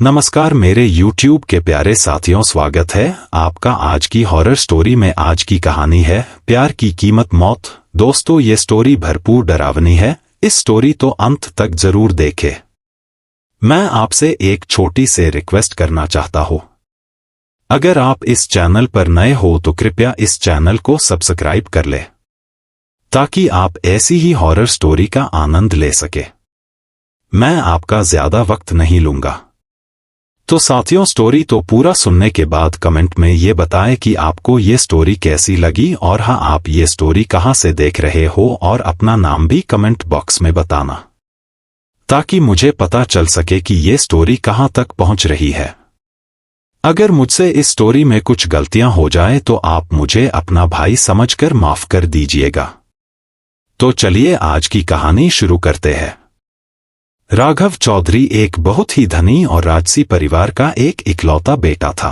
नमस्कार मेरे YouTube के प्यारे साथियों, स्वागत है आपका आज की हॉरर स्टोरी में। आज की कहानी है प्यार की कीमत मौत। दोस्तों, ये स्टोरी भरपूर डरावनी है। इस स्टोरी तो अंत तक जरूर देखें। मैं आपसे एक छोटी से रिक्वेस्ट करना चाहता हूँ। अगर आप इस चैनल पर नए हो तो कृपया इस चैनल को सब्सक्राइब कर ले, ताकि आप ऐसी ही हॉरर स्टोरी का आनंद ले सके। मैं आपका ज्यादा वक्त नहीं लूंगा। तो साथियों, स्टोरी तो पूरा सुनने के बाद कमेंट में ये बताएं कि आपको ये स्टोरी कैसी लगी, और हाँ, आप ये स्टोरी कहाँ से देख रहे हो, और अपना नाम भी कमेंट बॉक्स में बताना, ताकि मुझे पता चल सके कि ये स्टोरी कहाँ तक पहुँच रही है। अगर मुझसे इस स्टोरी में कुछ गलतियां हो जाए तो आप मुझे अपना भाई समझकर माफ कर दीजिएगा। तो चलिए आज की कहानी शुरू करते हैं। राघव चौधरी एक बहुत ही धनी और राजसी परिवार का एक इकलौता बेटा था।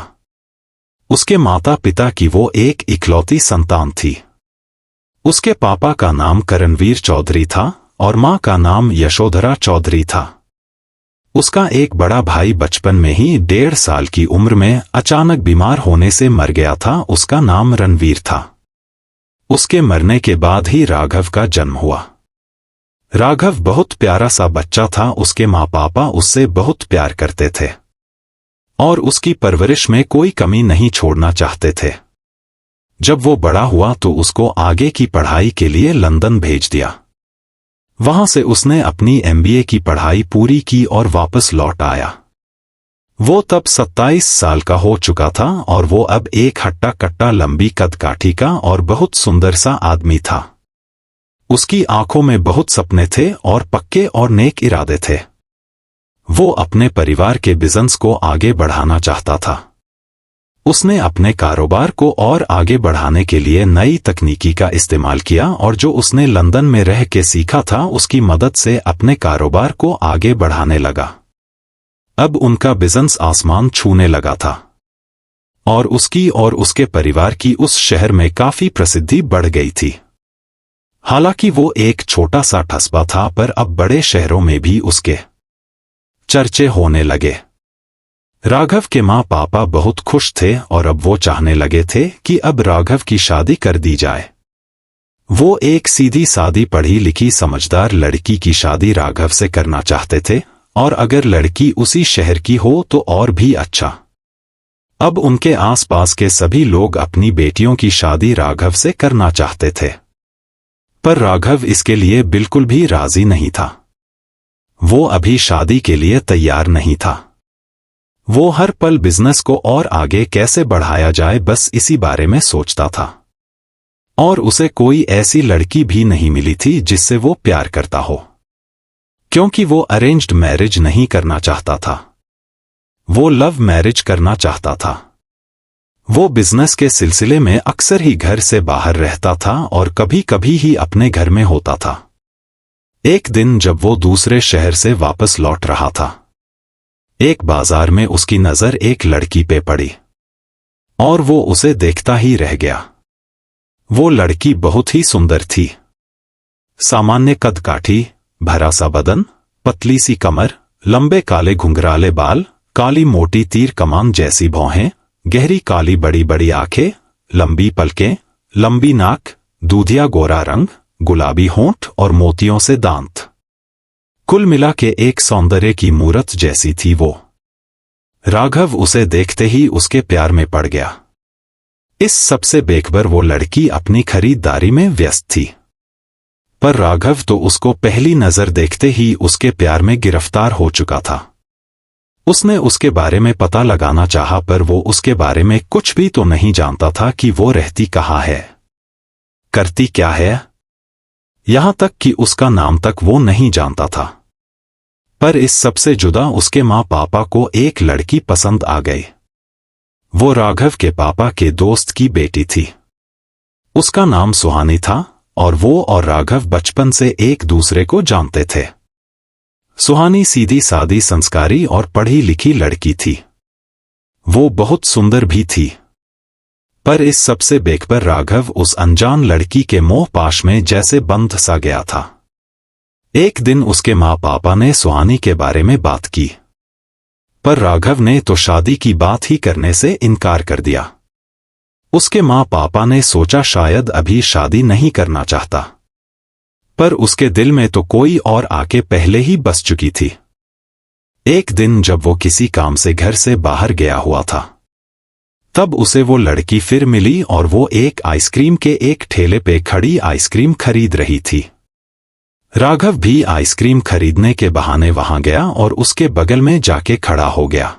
उसके माता पिता की वो एक इकलौती संतान थी। उसके पापा का नाम करणवीर चौधरी था और मां का नाम यशोधरा चौधरी था। उसका एक बड़ा भाई बचपन में ही 1.5 साल की उम्र में अचानक बीमार होने से मर गया था। उसका नाम रणवीर था। उसके मरने के बाद ही राघव का जन्म हुआ। राघव बहुत प्यारा सा बच्चा था। उसके माँ पापा उससे बहुत प्यार करते थे और उसकी परवरिश में कोई कमी नहीं छोड़ना चाहते थे। जब वो बड़ा हुआ तो उसको आगे की पढ़ाई के लिए लंदन भेज दिया। वहां से उसने अपनी MBA की पढ़ाई पूरी की और वापस लौट आया। वो तब 27 साल का हो चुका था और वो अब एक हट्टा कट्टा लंबी कद काठी का और बहुत सुंदर सा आदमी था। उसकी आंखों में बहुत सपने थे और पक्के और नेक इरादे थे। वो अपने परिवार के बिजनेस को आगे बढ़ाना चाहता था। उसने अपने कारोबार को और आगे बढ़ाने के लिए नई तकनीकी का इस्तेमाल किया और जो उसने लंदन में रह के सीखा था उसकी मदद से अपने कारोबार को आगे बढ़ाने लगा। अब उनका बिजनेस आसमान छूने लगा था और उसकी और उसके परिवार की उस शहर में काफी प्रसिद्धि बढ़ गई थी। हालांकि वो एक छोटा सा कस्बा था, पर अब बड़े शहरों में भी उसके चर्चे होने लगे। राघव के माँ पापा बहुत खुश थे और अब वो चाहने लगे थे कि अब राघव की शादी कर दी जाए। वो एक सीधी सादी पढ़ी लिखी समझदार लड़की की शादी राघव से करना चाहते थे, और अगर लड़की उसी शहर की हो तो और भी अच्छा। अब उनके आसपास के सभी लोग अपनी बेटियों की शादी राघव से करना चाहते थे, पर राघव इसके लिए बिल्कुल भी राजी नहीं था। वो अभी शादी के लिए तैयार नहीं था। वो हर पल बिजनेस को और आगे कैसे बढ़ाया जाए, बस इसी बारे में सोचता था। और उसे कोई ऐसी लड़की भी नहीं मिली थी जिससे वो प्यार करता हो, क्योंकि वो अरेंज्ड मैरिज नहीं करना चाहता था। वो लव मैरिज करना चाहता था। वो बिजनेस के सिलसिले में अक्सर ही घर से बाहर रहता था और कभी कभी ही अपने घर में होता था। एक दिन जब वो दूसरे शहर से वापस लौट रहा था, एक बाजार में उसकी नजर एक लड़की पे पड़ी और वो उसे देखता ही रह गया। वो लड़की बहुत ही सुंदर थी। सामान्य कद काठी, भरा सा बदन, पतली सी कमर, लंबे काले घुंघराले बाल, काली मोटी तीर कमान जैसी भौहें, गहरी काली बड़ी बड़ी आंखें, लंबी पलकें, लंबी नाक, दूधिया गोरा रंग, गुलाबी होंठ और मोतियों से दांत। कुल मिला के एक सौंदर्य की मूरत जैसी थी वो। राघव उसे देखते ही उसके प्यार में पड़ गया। इस सबसे बेखबर वो लड़की अपनी खरीदारी में व्यस्त थी, पर राघव तो उसको पहली नजर देखते ही उसके प्यार में गिरफ्तार हो चुका था। उसने उसके बारे में पता लगाना चाहा, पर वो उसके बारे में कुछ भी तो नहीं जानता था कि वो रहती कहाँ है, करती क्या है, यहां तक कि उसका नाम तक वो नहीं जानता था। पर इस सबसे जुदा उसके माँ पापा को एक लड़की पसंद आ गई। वो राघव के पापा के दोस्त की बेटी थी। उसका नाम सुहानी था और वो और राघव बचपन से एक दूसरे को जानते थे। सुहानी सीधी सादी, संस्कारी और पढ़ी लिखी लड़की थी। वो बहुत सुंदर भी थी, पर इस सबसे बेखबर राघव उस अनजान लड़की के मोह पाश में जैसे बंध सा गया था। एक दिन उसके माँ पापा ने सुहानी के बारे में बात की। पर राघव ने तो शादी की बात ही करने से इनकार कर दिया। उसके माँ पापा ने सोचा शायद अभी शादी नहीं करना चाहता, पर उसके दिल में तो कोई और आके पहले ही बस चुकी थी। एक दिन जब वो किसी काम से घर से बाहर गया हुआ था, तब उसे वो लड़की फिर मिली और वो एक आइसक्रीम के एक ठेले पे खड़ी आइसक्रीम खरीद रही थी। राघव भी आइसक्रीम खरीदने के बहाने वहां गया और उसके बगल में जाके खड़ा हो गया।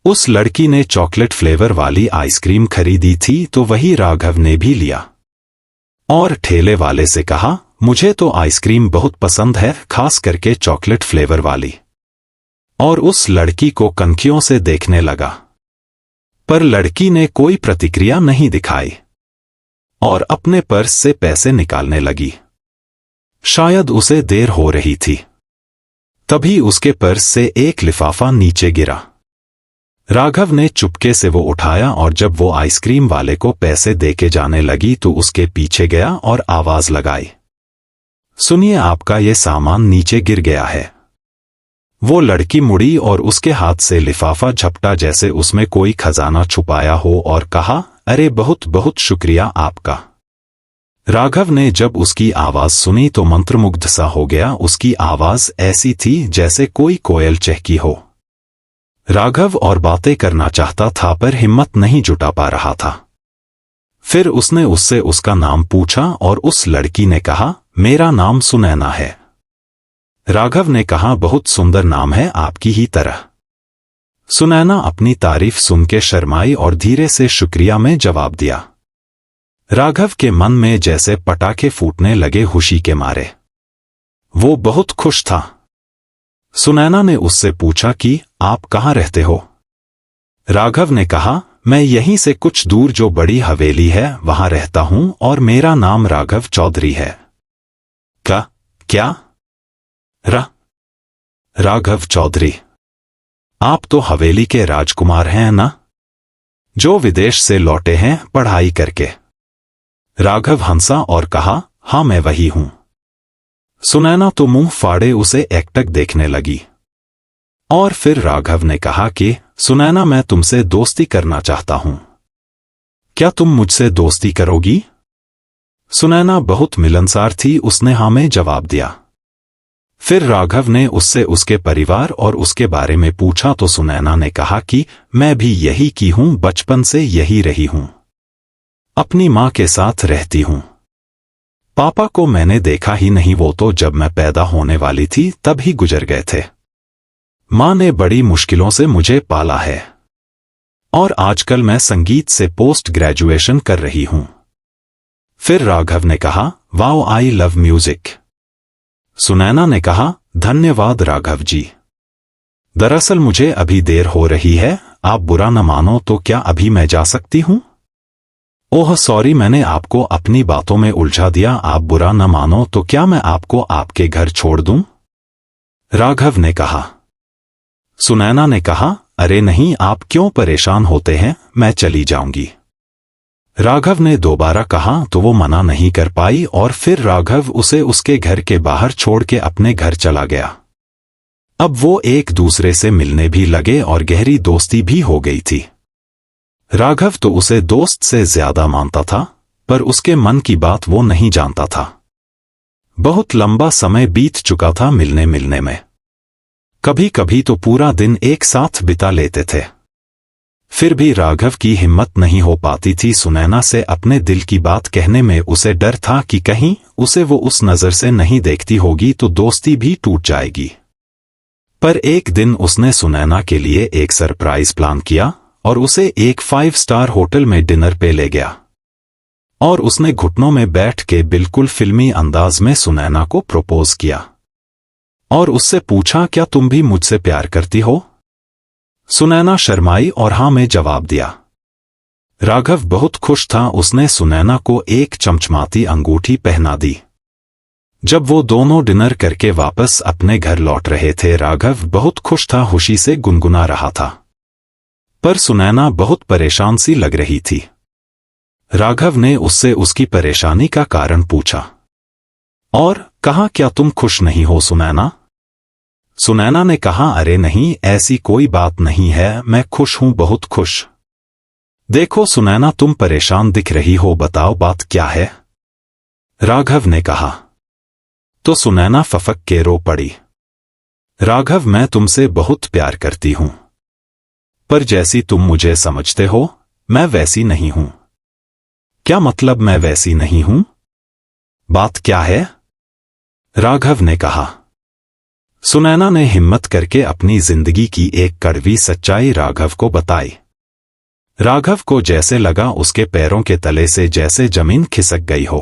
उस लड़की ने चॉकलेट फ्लेवर वाली आइसक्रीम खरीदी थी तो वही राघव ने भी लिया और ठेले वाले से कहा, मुझे तो आइसक्रीम बहुत पसंद है, खास करके चॉकलेट फ्लेवर वाली। और उस लड़की को कनखियों से देखने लगा, पर लड़की ने कोई प्रतिक्रिया नहीं दिखाई और अपने पर्स से पैसे निकालने लगी। शायद उसे देर हो रही थी, तभी उसके पर्स से एक लिफाफा नीचे गिरा। राघव ने चुपके से वो उठाया और जब वो आइसक्रीम वाले को पैसे देके जाने लगी तो उसके पीछे गया और आवाज लगाई, सुनिए, आपका ये सामान नीचे गिर गया है। वो लड़की मुड़ी और उसके हाथ से लिफाफा झपटा जैसे उसमें कोई खजाना छुपाया हो और कहा, अरे बहुत बहुत शुक्रिया आपका। राघव ने जब उसकी आवाज सुनी तो मंत्रमुग्ध सा हो गया। उसकी आवाज ऐसी थी जैसे कोई कोयल चहकी हो। राघव और बातें करना चाहता था पर हिम्मत नहीं जुटा पा रहा था। फिर उसने उससे उसका नाम पूछा और उस लड़की ने कहा, मेरा नाम सुनैना है। राघव ने कहा, बहुत सुंदर नाम है, आपकी ही तरह। सुनैना अपनी तारीफ सुन के शर्माई और धीरे से शुक्रिया में जवाब दिया। राघव के मन में जैसे पटाखे फूटने लगे खुशी के मारे। वो बहुत खुश था। सुनैना ने उससे पूछा कि आप कहाँ रहते हो? राघव ने कहा, मैं यहीं से कुछ दूर जो बड़ी हवेली है वहां रहता हूं और मेरा नाम राघव चौधरी है। क्या? राघव चौधरी, आप तो हवेली के राजकुमार हैं ना, जो विदेश से लौटे हैं पढ़ाई करके? राघव हंसा और कहा, हाँ मैं वही हूं। सुनैना तो मुंह फाड़े उसे एकटक देखने लगी और फिर राघव ने कहा कि सुनैना, मैं तुमसे दोस्ती करना चाहता हूं, क्या तुम मुझसे दोस्ती करोगी? सुनैना बहुत मिलनसार थी, उसने हाँ में जवाब दिया। फिर राघव ने उससे उसके परिवार और उसके बारे में पूछा तो सुनैना ने कहा कि मैं भी यही की हूं, बचपन से यही रही हूं, अपनी मां के साथ रहती हूं। पापा को मैंने देखा ही नहीं, वो तो जब मैं पैदा होने वाली थी तब ही गुजर गए थे। मां ने बड़ी मुश्किलों से मुझे पाला है और आजकल मैं संगीत से पोस्ट ग्रेजुएशन कर रही हूं। फिर राघव ने कहा, wow, I love music. Sunaina ने कहा, धन्यवाद राघव जी। दरअसल मुझे अभी देर हो रही है, आप बुरा न मानो तो क्या अभी मैं जा सकती हूं? ओह सॉरी, मैंने आपको अपनी बातों में उलझा दिया। आप बुरा न मानो तो क्या मैं आपको आपके घर छोड़ दूं? राघव ने कहा। सुनैना ने कहा, अरे नहीं, आप क्यों परेशान होते हैं, मैं चली जाऊंगी। राघव ने दोबारा कहा तो वो मना नहीं कर पाई और फिर राघव उसे उसके घर के बाहर छोड़ के अपने घर चला गया। अब वो एक दूसरे से मिलने भी लगे और गहरी दोस्ती भी हो गई थी। राघव तो उसे दोस्त से ज्यादा मानता था, पर उसके मन की बात वो नहीं जानता था। बहुत लंबा समय बीत चुका था मिलने में। कभी कभी तो पूरा दिन एक साथ बिता लेते थे। फिर भी राघव की हिम्मत नहीं हो पाती थी सुनैना से अपने दिल की बात कहने में। उसे डर था कि कहीं उसे वो उस नजर से नहीं देखती होगी तो दोस्ती भी टूट जाएगी। पर एक दिन उसने सुनैना के लिए एक सरप्राइज प्लान किया और उसे एक 5 स्टार होटल में डिनर पे ले गया और उसने घुटनों में बैठ के बिल्कुल फिल्मी अंदाज में सुनैना को प्रपोज किया और उससे पूछा, क्या तुम भी मुझसे प्यार करती हो? सुनैना शर्माई और हाँ में जवाब दिया। राघव बहुत खुश था। उसने सुनैना को एक चमचमाती अंगूठी पहना दी। जब वो दोनों डिनर करके वापस अपने घर लौट रहे थे, राघव बहुत खुश था, खुशी से गुनगुना रहा था, पर सुनैना बहुत परेशान सी लग रही थी। राघव ने उससे उसकी परेशानी का कारण पूछा और कहा, क्या तुम खुश नहीं हो सुनैना? सुनैना ने कहा, अरे नहीं, ऐसी कोई बात नहीं है, मैं खुश हूं, बहुत खुश। देखो सुनैना, तुम परेशान दिख रही हो, बताओ बात क्या है? राघव ने कहा। तो सुनैना फफक के रो पड़ी। राघव, मैं तुमसे बहुत प्यार करती हूं, पर जैसी तुम मुझे समझते हो, मैं वैसी नहीं हूं। क्या मतलब मैं वैसी नहीं हूं? बात क्या है? राघव ने कहा। सुनैना ने हिम्मत करके अपनी जिंदगी की एक कड़वी सच्चाई राघव को बताई। राघव को जैसे लगा उसके पैरों के तले से जैसे जमीन खिसक गई हो।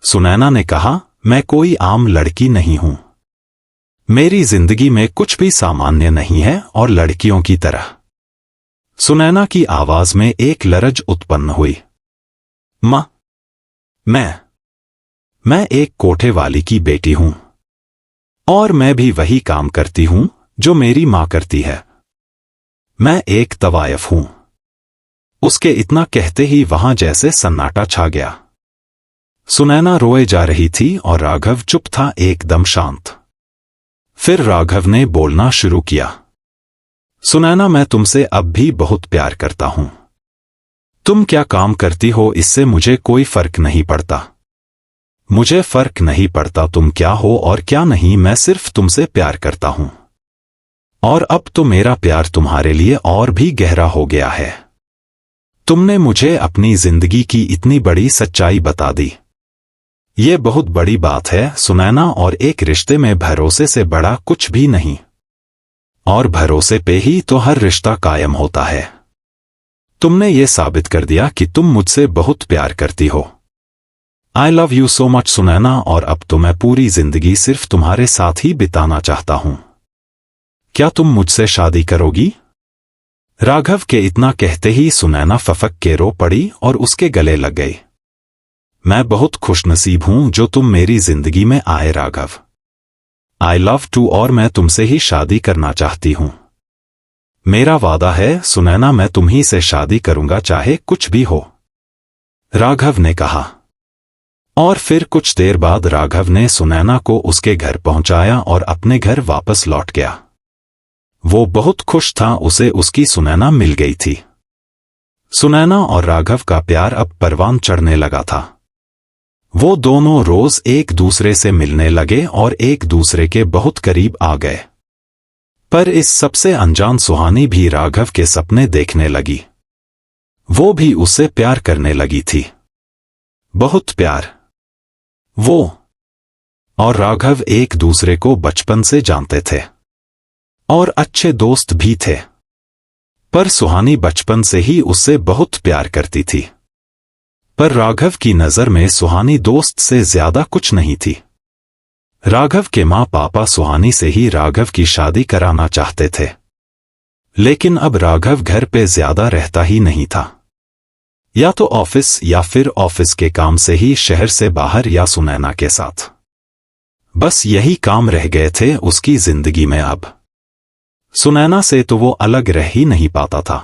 सुनैना ने कहा, मैं कोई आम लड़की नहीं हूं। मेरी जिंदगी में कुछ भी सामान्य नहीं है और लड़कियों की तरह। सुनैना की आवाज में एक लरज उत्पन्न हुई। मां, मैं एक कोठे वाली की बेटी हूं, और मैं भी वही काम करती हूं जो मेरी मां करती है। मैं एक तवायफ हूं। उसके इतना कहते ही वहां जैसे सन्नाटा छा गया। सुनैना रोए जा रही थी और राघव चुप था, एकदम शांत। फिर राघव ने बोलना शुरू किया। सुनैना, मैं तुमसे अब भी बहुत प्यार करता हूं। तुम क्या काम करती हो इससे मुझे कोई फर्क नहीं पड़ता। मुझे फर्क नहीं पड़ता तुम क्या हो और क्या नहीं, मैं सिर्फ तुमसे प्यार करता हूं। और अब तो मेरा प्यार तुम्हारे लिए और भी गहरा हो गया है। तुमने मुझे अपनी जिंदगी की इतनी बड़ी सच्चाई बता दी। ये बहुत बड़ी बात है सुनैना, और एक रिश्ते में भरोसे से बड़ा कुछ भी नहीं। और भरोसे पे ही तो हर रिश्ता कायम होता है। तुमने ये साबित कर दिया कि तुम मुझसे बहुत प्यार करती हो। I love you so much Sunaina, और अब तो मैं पूरी जिंदगी सिर्फ तुम्हारे साथ ही बिताना चाहता हूं। क्या तुम मुझसे शादी करोगी? राघव के इतना कहते ही सुनैना फफक के रो पड़ी और उसके गले लग गई। मैं बहुत खुशनसीब हूं जो तुम मेरी जिंदगी में आए राघव। आई लव टू, और मैं तुमसे ही शादी करना चाहती हूं। मेरा वादा है सुनैना, मैं तुम्ही से शादी करूंगा चाहे कुछ भी हो। राघव ने कहा। और फिर कुछ देर बाद राघव ने सुनैना को उसके घर पहुंचाया और अपने घर वापस लौट गया। वो बहुत खुश था, उसे उसकी सुनैना मिल गई थी। सुनैना और राघव का प्यार अब परवान चढ़ने लगा था। वो दोनों रोज एक दूसरे से मिलने लगे और एक दूसरे के बहुत करीब आ गए। पर इस सबसे अनजान सुहानी भी राघव के सपने देखने लगी। वो भी उससे प्यार करने लगी थी, बहुत प्यार। वो और राघव एक दूसरे को बचपन से जानते थे और अच्छे दोस्त भी थे। पर सुहानी बचपन से ही उससे बहुत प्यार करती थी। पर राघव की नजर में सुहानी दोस्त से ज्यादा कुछ नहीं थी। राघव के माँ पापा सुहानी से ही राघव की शादी कराना चाहते थे, लेकिन अब राघव घर पे ज्यादा रहता ही नहीं था। या तो ऑफिस या फिर ऑफिस के काम से ही शहर से बाहर, या सुनैना के साथ। बस यही काम रह गए थे उसकी जिंदगी में अब। सुनैना से तो वो अलग रह ही नहीं पाता था।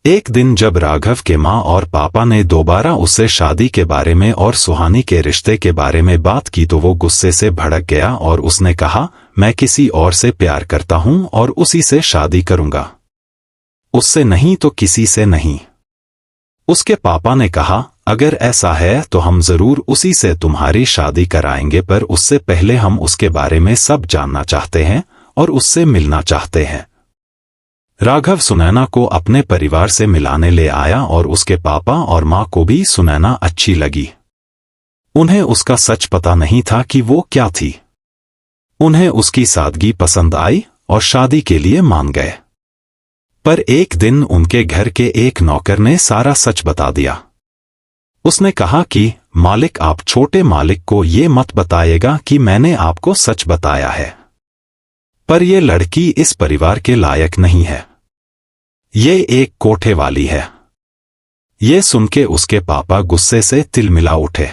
एक दिन जब राघव के माँ और पापा ने दोबारा उससे शादी के बारे में और सुहानी के रिश्ते के बारे में बात की तो वो गुस्से से भड़क गया और उसने कहा, मैं किसी और से प्यार करता हूं और उसी से शादी करूंगा, उससे नहीं तो किसी से नहीं। उसके पापा ने कहा, अगर ऐसा है तो हम जरूर उसी से तुम्हारी शादी कराएंगे, पर उससे पहले हम उसके बारे में सब जानना चाहते हैं और उससे मिलना चाहते हैं। राघव सुनैना को अपने परिवार से मिलाने ले आया और उसके पापा और माँ को भी सुनैना अच्छी लगी। उन्हें उसका सच पता नहीं था कि वो क्या थी। उन्हें उसकी सादगी पसंद आई और शादी के लिए मान गए। पर एक दिन उनके घर के एक नौकर ने सारा सच बता दिया। उसने कहा कि मालिक, आप छोटे मालिक को ये मत बताइएगा कि मैंने आपको सच बताया है, पर यह लड़की इस परिवार के लायक नहीं है। ये एक कोठे वाली है। ये सुनके उसके पापा गुस्से से तिलमिला उठे।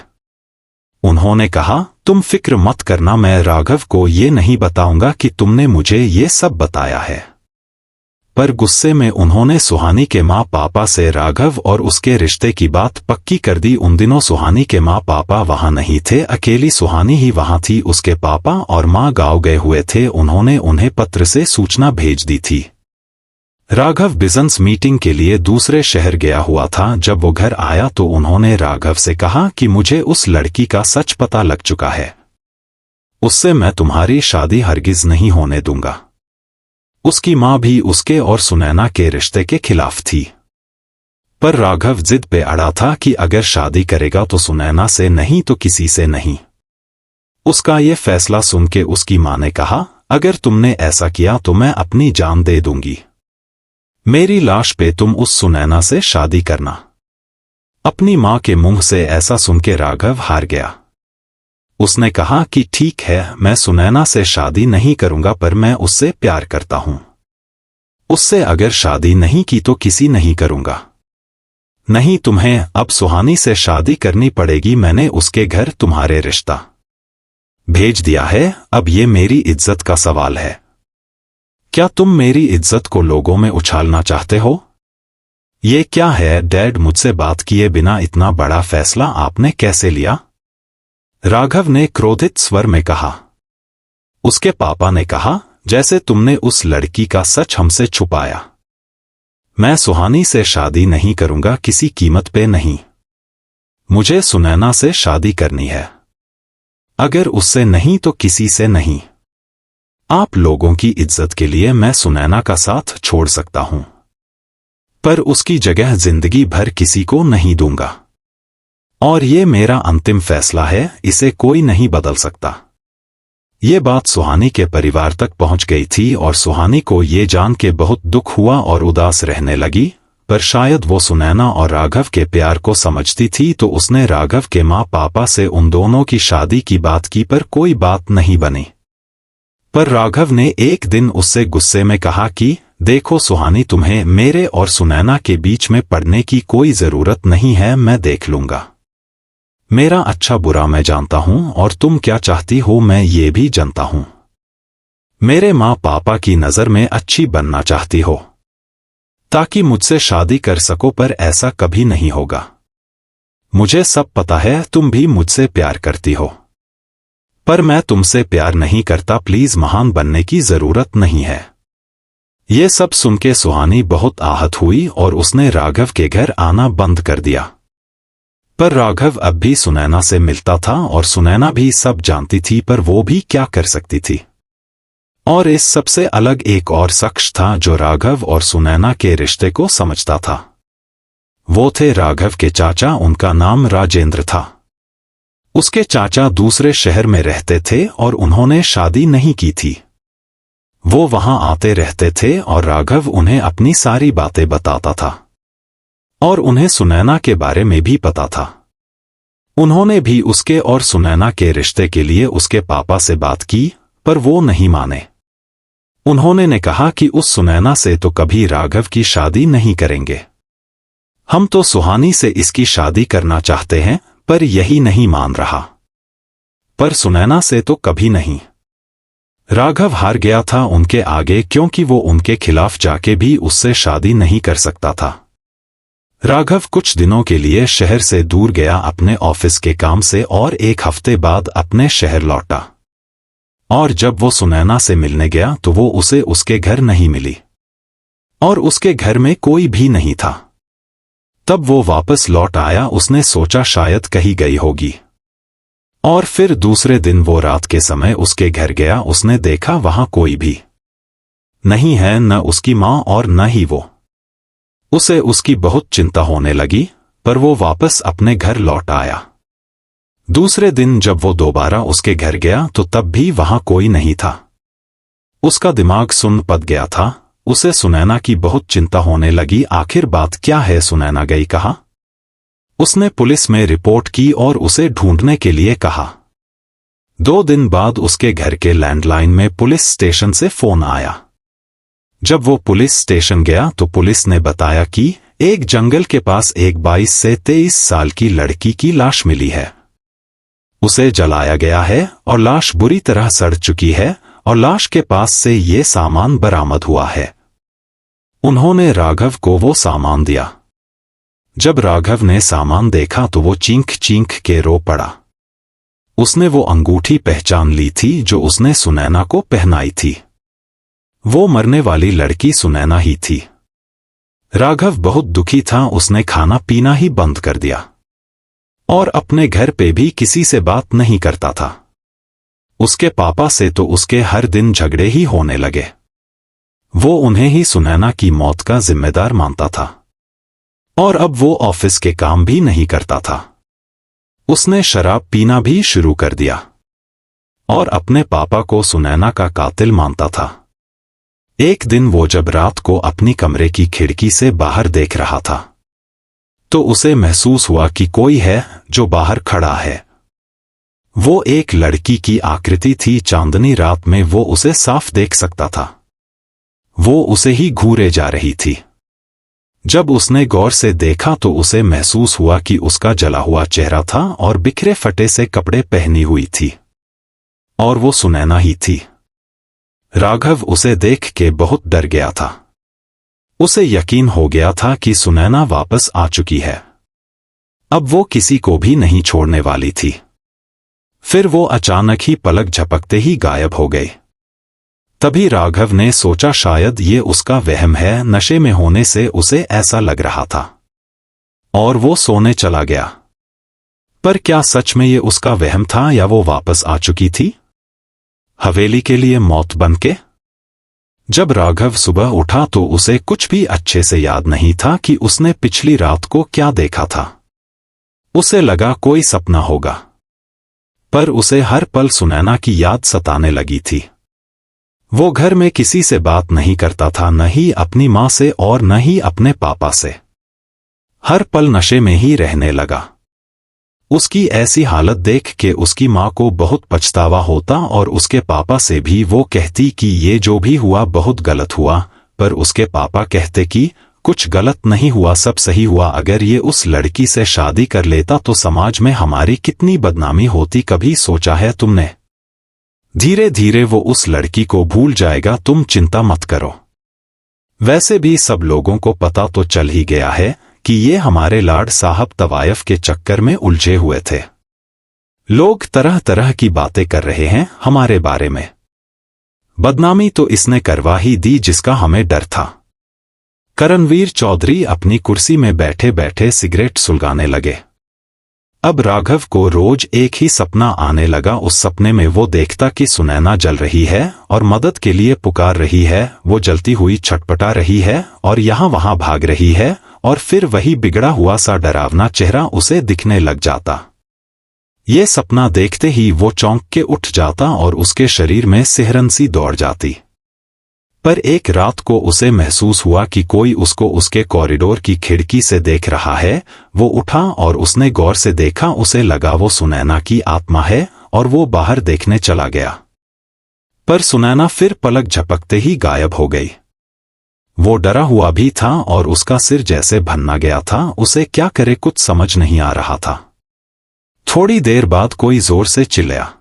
उन्होंने कहा, तुम फिक्र मत करना, मैं राघव को ये नहीं बताऊंगा कि तुमने मुझे ये सब बताया है। पर गुस्से में उन्होंने सुहानी के माँ पापा से राघव और उसके रिश्ते की बात पक्की कर दी। उन दिनों सुहानी के माँ पापा वहां नहीं थे, अकेली सुहानी ही वहां थी। उसके पापा और माँ गांव गए हुए थे। उन्होंने उन्हें पत्र से सूचना भेज दी थी। राघव बिजनेस मीटिंग के लिए दूसरे शहर गया हुआ था। जब वो घर आया तो उन्होंने राघव से कहा कि मुझे उस लड़की का सच पता लग चुका है, उससे मैं तुम्हारी शादी हरगिज नहीं होने दूंगा। उसकी मां भी उसके और सुनैना के रिश्ते के खिलाफ थी, पर राघव जिद पे अड़ा था कि अगर शादी करेगा तो सुनैना से नहीं तो किसी से नहीं। उसका ये फैसला सुन के उसकी मां ने कहा, अगर तुमने ऐसा किया तो मैं अपनी जान दे दूंगी। मेरी लाश पे तुम उस सुनैना से शादी करना। अपनी मां के मुंह से ऐसा सुन के राघव हार गया। उसने कहा कि ठीक है, मैं सुनैना से शादी नहीं करूंगा, पर मैं उससे प्यार करता हूं। उससे अगर शादी नहीं की तो किसी नहीं करूंगा। नहीं, तुम्हें अब सुहानी से शादी करनी पड़ेगी। मैंने उसके घर तुम्हारे रिश्ता भेज दिया है। अब ये मेरी इज्जत का सवाल है। क्या तुम मेरी इज्जत को लोगों में उछालना चाहते हो? ये क्या है डैड, मुझसे बात किए बिना इतना बड़ा फैसला आपने कैसे लिया? राघव ने क्रोधित स्वर में कहा। उसके पापा ने कहा, जैसे तुमने उस लड़की का सच हमसे छुपाया। मैं सुहानी से शादी नहीं करूंगा, किसी कीमत पे नहीं। मुझे सुनैना से शादी करनी है। अगर उससे नहीं तो किसी से नहीं। आप लोगों की इज्जत के लिए मैं सुनैना का साथ छोड़ सकता हूं, पर उसकी जगह जिंदगी भर किसी को नहीं दूंगा। और ये मेरा अंतिम फैसला है, इसे कोई नहीं बदल सकता। ये बात सुहानी के परिवार तक पहुंच गई थी और सुहानी को ये जान के बहुत दुख हुआ और उदास रहने लगी। पर शायद वो सुनैना और राघव के प्यार को समझती थी, तो उसने राघव के माँ पापा से उन दोनों की शादी की बात की, पर कोई बात नहीं बनी। पर राघव ने एक दिन उससे गुस्से में कहा कि देखो सुहानी, तुम्हें मेरे और सुनैना के बीच में पड़ने की कोई जरूरत नहीं है, मैं देख लूंगा। मेरा अच्छा बुरा मैं जानता हूं और तुम क्या चाहती हो मैं ये भी जानता हूं। मेरे माँ पापा की नजर में अच्छी बनना चाहती हो ताकि मुझसे शादी कर सको, पर ऐसा कभी नहीं होगा। मुझे सब पता है, तुम भी मुझसे प्यार करती हो, पर मैं तुमसे प्यार नहीं करता। प्लीज, महान बनने की जरूरत नहीं है। ये सब सुन के सुहानी बहुत आहत हुई और उसने राघव के घर आना बंद कर दिया। पर राघव अब भी सुनैना से मिलता था और सुनैना भी सब जानती थी, पर वो भी क्या कर सकती थी। और इस सबसे अलग एक और शख्स था जो राघव और सुनैना के रिश्ते को समझता था। वो थे राघव के चाचा, उनका नाम राजेंद्र था। उसके चाचा दूसरे शहर में रहते थे और उन्होंने शादी नहीं की थी। वो वहां आते रहते थे और राघव उन्हें अपनी सारी बातें बताता था और उन्हें सुनैना के बारे में भी पता था। उन्होंने भी उसके और सुनैना के रिश्ते के लिए उसके पापा से बात की, पर वो नहीं माने। उन्होंने ने कहा कि उस सुनैना से तो कभी राघव की शादी नहीं करेंगे। हम तो सुहानी से इसकी शादी करना चाहते हैं, पर यही नहीं मान रहा। पर सुनैना से तो कभी नहीं। राघव हार गया था उनके आगे, क्योंकि वो उनके खिलाफ जाके भी उससे शादी नहीं कर सकता था। राघव कुछ दिनों के लिए शहर से दूर गया अपने ऑफिस के काम से और एक हफ्ते बाद अपने शहर लौटा। और जब वो सुनैना से मिलने गया तो वो उसे उसके घर नहीं मिली और उसके घर में कोई भी नहीं था। तब वो वापस लौट आया। उसने सोचा शायद कहीं गई होगी। और फिर दूसरे दिन वो रात के समय उसके घर गया। उसने देखा वहां कोई भी नहीं है, न उसकी मां और न ही वो। उसे उसकी बहुत चिंता होने लगी, पर वो वापस अपने घर लौट आया। दूसरे दिन जब वो दोबारा उसके घर गया तो तब भी वहां कोई नहीं था। उसका दिमाग सुन्न पड़ गया था। उसे सुनैना की बहुत चिंता होने लगी। आखिर बात क्या है, सुनैना गई कहाँ? उसने पुलिस में रिपोर्ट की और उसे ढूंढने के लिए कहा। 2 दिन बाद उसके घर के लैंडलाइन में पुलिस स्टेशन से फोन आया। जब वो पुलिस स्टेशन गया तो पुलिस ने बताया कि एक जंगल के पास एक 22 से 23 साल की लड़की की लाश मिली है। उसे जलाया गया है और लाश बुरी तरह सड़ चुकी है और लाश के पास से ये सामान बरामद हुआ है। उन्होंने राघव को वो सामान दिया। जब राघव ने सामान देखा तो वो चींख चींख के रो पड़ा। उसने वो अंगूठी पहचान ली थी जो उसने सुनैना को पहनाई थी। वो मरने वाली लड़की सुनैना ही थी। राघव बहुत दुखी था। उसने खाना पीना ही बंद कर दिया और अपने घर पे भी किसी से बात नहीं करता था। उसके पापा से तो उसके हर दिन झगड़े ही होने लगे। वो उन्हें ही सुनैना की मौत का जिम्मेदार मानता था और अब वो ऑफिस के काम भी नहीं करता था। उसने शराब पीना भी शुरू कर दिया और अपने पापा को सुनैना का कातिल मानता था। एक दिन वो जब रात को अपनी कमरे की खिड़की से बाहर देख रहा था तो उसे महसूस हुआ कि कोई है जो बाहर खड़ा है। वो एक लड़की की आकृति थी। चांदनी रात में वो उसे साफ देख सकता था। वो उसे ही घूरे जा रही थी। जब उसने गौर से देखा तो उसे महसूस हुआ कि उसका जला हुआ चेहरा था और बिखरे फटे से कपड़े पहनी हुई थी और वो सुनैना ही थी। राघव उसे देख के बहुत डर गया था। उसे यकीन हो गया था कि सुनैना वापस आ चुकी है। अब वो किसी को भी नहीं छोड़ने वाली थी। फिर वो अचानक ही पलक झपकते ही गायब हो गई। तभी राघव ने सोचा शायद ये उसका वहम है। नशे में होने से उसे ऐसा लग रहा था और वो सोने चला गया। पर क्या सच में ये उसका वहम था या वो वापस आ चुकी थी हवेली के लिए मौत बनके? जब राघव सुबह उठा तो उसे कुछ भी अच्छे से याद नहीं था कि उसने पिछली रात को क्या देखा था। उसे लगा कोई सपना होगा, पर उसे हर पल सुनैना की याद सताने लगी थी। वो घर में किसी से बात नहीं करता था, न ही अपनी माँ से और न ही अपने पापा से। हर पल नशे में ही रहने लगा। उसकी ऐसी हालत देख के उसकी माँ को बहुत पछतावा होता और उसके पापा से भी वो कहती कि ये जो भी हुआ बहुत गलत हुआ, पर उसके पापा कहते कि कुछ गलत नहीं हुआ, सब सही हुआ। अगर ये उस लड़की से शादी कर लेता तो समाज में हमारी कितनी बदनामी होती, कभी सोचा है तुमने? धीरे धीरे वो उस लड़की को भूल जाएगा, तुम चिंता मत करो। वैसे भी सब लोगों को पता तो चल ही गया है कि ये हमारे लाड साहब तवायफ के चक्कर में उलझे हुए थे। लोग तरह तरह की बातें कर रहे हैं हमारे बारे में। बदनामी तो इसने करवा ही दी जिसका हमें डर था। करणवीर चौधरी अपनी कुर्सी में बैठे बैठे सिगरेट सुलगाने लगे। अब राघव को रोज एक ही सपना आने लगा। उस सपने में वो देखता कि सुनैना जल रही है और मदद के लिए पुकार रही है। वो जलती हुई छटपटा रही है और यहाँ वहाँ भाग रही है और फिर वही बिगड़ा हुआ सा डरावना चेहरा उसे दिखने लग जाता। ये सपना देखते ही वो चौंक के उठ जाता और उसके शरीर में सिहरन सी दौड़ जाती। पर एक रात को उसे महसूस हुआ कि कोई उसको उसके कॉरिडोर की खिड़की से देख रहा है। वो उठा और उसने गौर से देखा। उसे लगा वो सुनैना की आत्मा है और वो बाहर देखने चला गया। पर सुनैना फिर पलक झपकते ही गायब हो गई। वो डरा हुआ भी था और उसका सिर जैसे भन्ना गया था। उसे क्या करे कुछ समझ नहीं आ रहा था। थोड़ी देर बाद कोई जोर से चिल्लाया।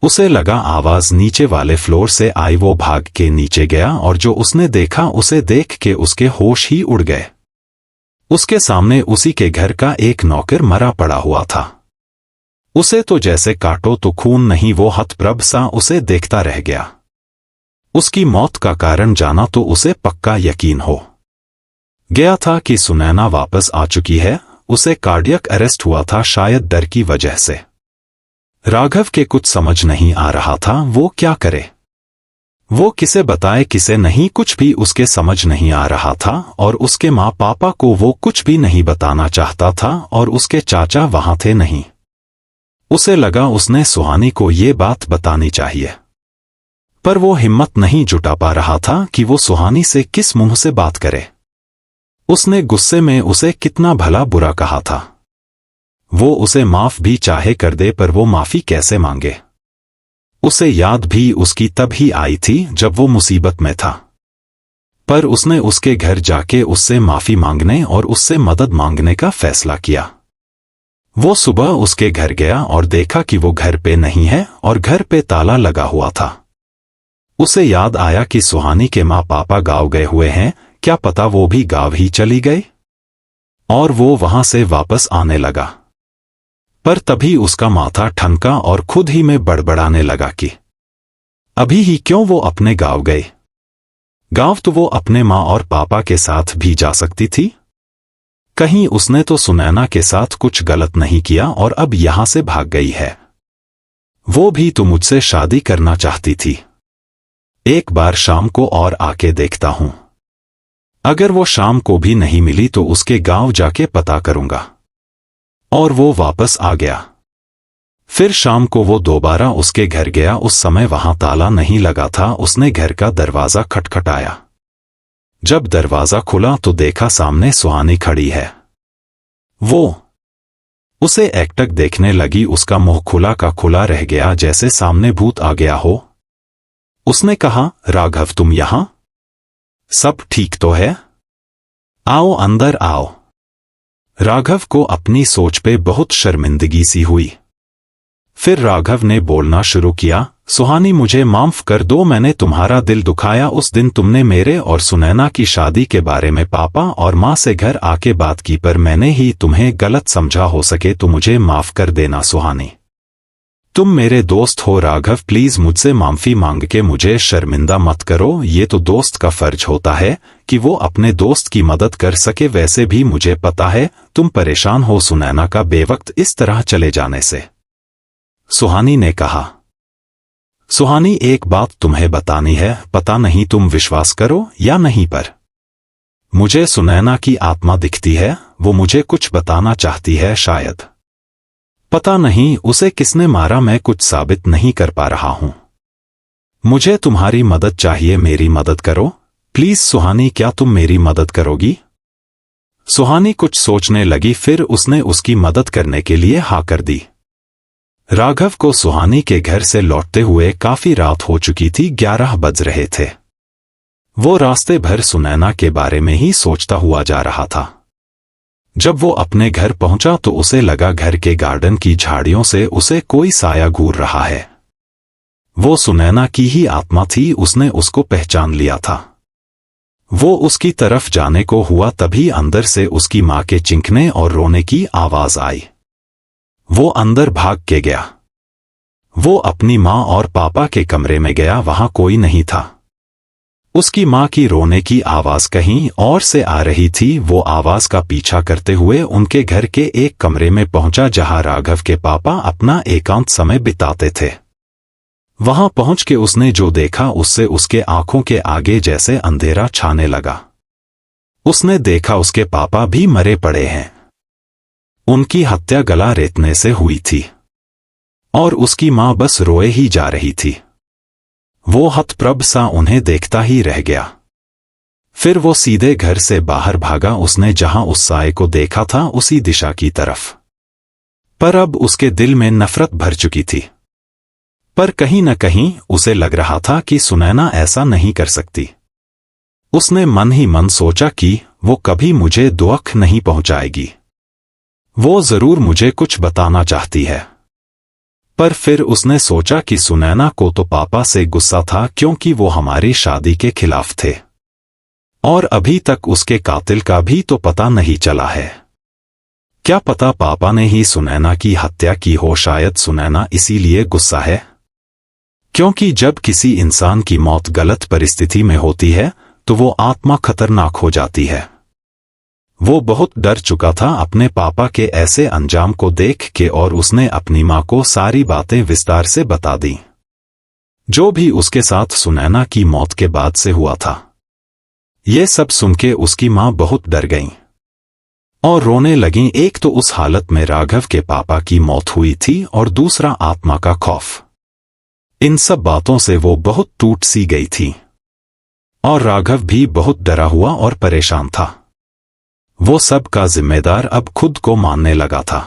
उसे लगा आवाज नीचे वाले फ्लोर से आई। वो भाग के नीचे गया और जो उसने देखा उसे देख के उसके होश ही उड़ गए। उसके सामने उसी के घर का एक नौकर मरा पड़ा हुआ था। उसे तो जैसे काटो तो खून नहीं, वो हतप्रभ सा उसे देखता रह गया। उसकी मौत का कारण जाना तो उसे पक्का यकीन हो गया था कि सुनैना वापस आ चुकी है। उसे कार्डियक अरेस्ट हुआ था, शायद डर की वजह से। राघव के कुछ समझ नहीं आ रहा था वो क्या करे। वो किसे बताए किसे नहीं, कुछ भी उसके समझ नहीं आ रहा था। और उसके माँ पापा को वो कुछ भी नहीं बताना चाहता था और उसके चाचा वहां थे नहीं। उसे लगा उसने सुहानी को ये बात बतानी चाहिए, पर वो हिम्मत नहीं जुटा पा रहा था कि वो सुहानी से किस मुंह से बात करे। उसने गुस्से में उसे कितना भला बुरा कहा था। वो उसे माफ भी चाहे कर दे, पर वो माफी कैसे मांगे। उसे याद भी उसकी तब ही आई थी जब वो मुसीबत में था। पर उसने उसके घर जाके उससे माफी मांगने और उससे मदद मांगने का फैसला किया। वो सुबह उसके घर गया और देखा कि वो घर पे नहीं है और घर पे ताला लगा हुआ था। उसे याद आया कि सुहानी के माँ पापा गाँव गए हुए हैं, क्या पता वो भी गाँव ही चली गई। और वो वहां से वापस आने लगा। पर तभी उसका माथा ठनका और खुद ही में बड़बड़ाने लगा कि अभी ही क्यों वो अपने गांव गए। गांव तो वो अपने माँ और पापा के साथ भी जा सकती थी। कहीं उसने तो सुनैना के साथ कुछ गलत नहीं किया और अब यहां से भाग गई है। वो भी तो मुझसे शादी करना चाहती थी। एक बार शाम को और आके देखता हूं। अगर वो शाम को भी नहीं मिली तो उसके गांव जाके पता करूंगा। और वो वापस आ गया। फिर शाम को वो दोबारा उसके घर गया। उस समय वहां ताला नहीं लगा था। उसने घर का दरवाजा खटखटाया। जब दरवाजा खुला तो देखा सामने सुहानी खड़ी है। वो उसे एकटक देखने लगी। उसका मुंह खुला का खुला रह गया, जैसे सामने भूत आ गया हो। उसने कहा, राघव तुम यहां? सब ठीक तो है? आओ अंदर आओ। राघव को अपनी सोच पे बहुत शर्मिंदगी सी हुई। फिर राघव ने बोलना शुरू किया, सुहानी मुझे माफ कर दो, मैंने तुम्हारा दिल दुखाया। उस दिन तुमने मेरे और सुनैना की शादी के बारे में पापा और माँ से घर आके बात की, पर मैंने ही तुम्हें गलत समझा। हो सके तो मुझे माफ कर देना सुहानी। तुम मेरे दोस्त हो राघव, प्लीज मुझसे माफी मांग के मुझे शर्मिंदा मत करो। ये तो दोस्त का फर्ज होता है कि वो अपने दोस्त की मदद कर सके। वैसे भी मुझे पता है तुम परेशान हो सुनैना का बेवक्त इस तरह चले जाने से। सुहानी ने कहा, सुहानी एक बात तुम्हें बतानी है, पता नहीं तुम विश्वास करो या नहीं, पर मुझे सुनैना की आत्मा दिखती है। वो मुझे कुछ बताना चाहती है शायद। पता नहीं उसे किसने मारा, मैं कुछ साबित नहीं कर पा रहा हूं। मुझे तुम्हारी मदद चाहिए, मेरी मदद करो प्लीज सुहानी। क्या तुम मेरी मदद करोगी? सुहानी कुछ सोचने लगी, फिर उसने उसकी मदद करने के लिए हाँ कर दी। राघव को सुहानी के घर से लौटते हुए काफी रात हो चुकी थी। 11 बज रहे थे। वो रास्ते भर सुनैना के बारे में ही सोचता हुआ जा रहा था। जब वो अपने घर पहुंचा तो उसे लगा घर के गार्डन की झाड़ियों से उसे कोई साया घूर रहा है। वो सुनैना की ही आत्मा थी। उसने उसको पहचान लिया था। वो उसकी तरफ जाने को हुआ, तभी अंदर से उसकी माँ के चिंकने और रोने की आवाज आई। वो अंदर भाग के गया। वो अपनी माँ और पापा के कमरे में गया, वहां कोई नहीं था। उसकी माँ की रोने की आवाज कहीं और से आ रही थी। वो आवाज का पीछा करते हुए उनके घर के एक कमरे में पहुंचा जहां राघव के पापा अपना एकांत समय बिताते थे। वहां पहुंच के उसने जो देखा उससे उसके आंखों के आगे जैसे अंधेरा छाने लगा। उसने देखा उसके पापा भी मरे पड़े हैं। उनकी हत्या गला रेतने से हुई थी और उसकी मां बस रोए ही जा रही थी। वो हतप्रभ सा उन्हें देखता ही रह गया। फिर वो सीधे घर से बाहर भागा। उसने जहां उस साए को देखा था उसी दिशा की तरफ। पर अब उसके दिल में नफरत भर चुकी थी। पर कहीं न कहीं उसे लग रहा था कि सुनैना ऐसा नहीं कर सकती। उसने मन ही मन सोचा कि वो कभी मुझे दुख नहीं पहुंचाएगी। वो जरूर मुझे कुछ बताना चाहती है। पर फिर उसने सोचा कि सुनैना को तो पापा से गुस्सा था, क्योंकि वो हमारी शादी के खिलाफ थे और अभी तक उसके कातिल का भी तो पता नहीं चला है। क्या पता पापा ने ही सुनैना की हत्या की हो। शायद सुनैना इसीलिए गुस्सा है, क्योंकि जब किसी इंसान की मौत गलत परिस्थिति में होती है तो वो आत्मा खतरनाक हो जाती है। वो बहुत डर चुका था अपने पापा के ऐसे अंजाम को देख के और उसने अपनी माँ को सारी बातें विस्तार से बता दी, जो भी उसके साथ सुनैना की मौत के बाद से हुआ था। ये सब सुन के उसकी माँ बहुत डर गईं और रोने लगीं। एक तो उस हालत में राघव के पापा की मौत हुई थी और दूसरा आत्मा का खौफ। इन सब बातों से वो बहुत टूट सी गई थी और राघव भी बहुत डरा हुआ और परेशान था। वो सब का जिम्मेदार अब खुद को मानने लगा था।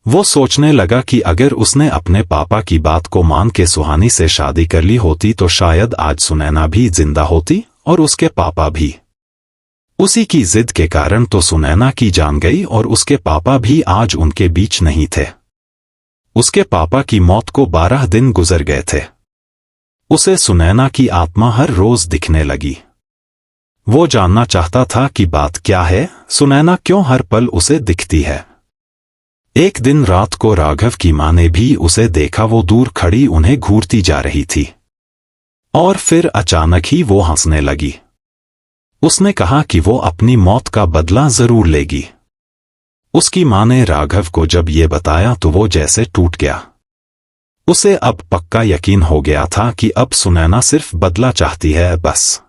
वो सोचने लगा कि अगर उसने अपने पापा की बात को मान के सुहानी से शादी कर ली होती तो शायद आज सुनैना भी जिंदा होती और उसके पापा भी। उसी की जिद के कारण तो सुनैना की जान गई और उसके पापा भी आज उनके बीच नहीं थे। उसके पापा की मौत को 12 दिन गुजर गए थे। उसे सुनैना की आत्मा हर रोज दिखने लगी। वो जानना चाहता था कि बात क्या है, सुनैना क्यों हर पल उसे दिखती है। एक दिन रात को राघव की मां ने भी उसे देखा, वो दूर खड़ी उन्हें घूरती जा रही थी और फिर अचानक ही वो हंसने लगी। उसने कहा कि वो अपनी मौत का बदला जरूर लेगी। उसकी मां ने राघव को जब ये बताया तो वो जैसे टूट गया। उसे अब पक्का यकीन हो गया था कि अब सुनैना सिर्फ बदला चाहती है बस,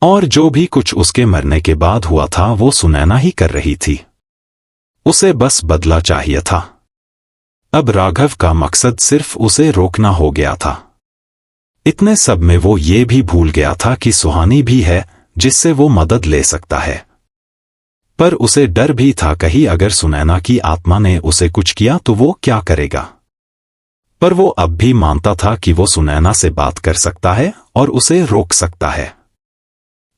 और जो भी कुछ उसके मरने के बाद हुआ था वो सुनैना ही कर रही थी। उसे बस बदला चाहिए था। अब राघव का मकसद सिर्फ उसे रोकना हो गया था। इतने सब में वो ये भी भूल गया था कि सुहानी भी है जिससे वो मदद ले सकता है। पर उसे डर भी था, कहीं अगर सुनैना की आत्मा ने उसे कुछ किया तो वो क्या करेगा। पर वो अब भी मानता था कि वो सुनैना से बात कर सकता है और उसे रोक सकता है।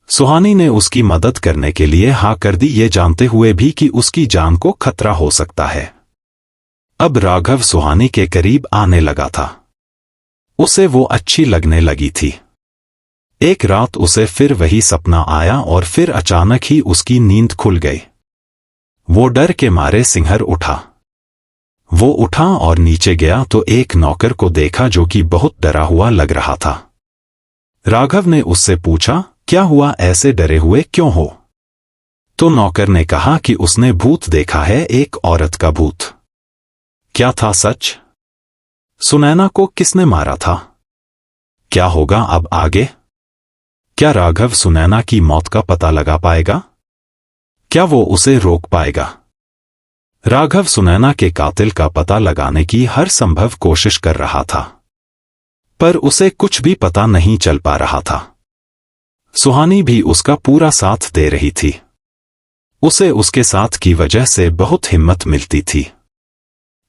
सुहानी ने उसकी मदद करने के लिए हाँ कर दी, ये जानते हुए भी कि उसकी जान को खतरा हो सकता है। अब राघव सुहानी के करीब आने लगा था। उसे वो अच्छी लगने लगी थी। एक रात उसे फिर वही सपना आया और फिर अचानक ही उसकी नींद खुल गई। वो डर के मारे सिंहर उठा। वो उठा और नीचे गया तो एक नौकर को देखा जो कि बहुत डरा हुआ लग रहा था। राघव ने उससे पूछा, क्या हुआ, ऐसे डरे हुए क्यों हो? तो नौकर ने कहा कि उसने भूत देखा है, एक औरत का भूत। क्या था सच? सुनैना को किसने मारा था? क्या होगा अब आगे? क्या राघव सुनैना की मौत का पता लगा पाएगा? क्या वो उसे रोक पाएगा? राघव सुनैना के कातिल का पता लगाने की हर संभव कोशिश कर रहा था, पर उसे कुछ भी पता नहीं चल पा रहा था। सुहानी भी उसका पूरा साथ दे रही थी। उसे उसके साथ की वजह से बहुत हिम्मत मिलती थी।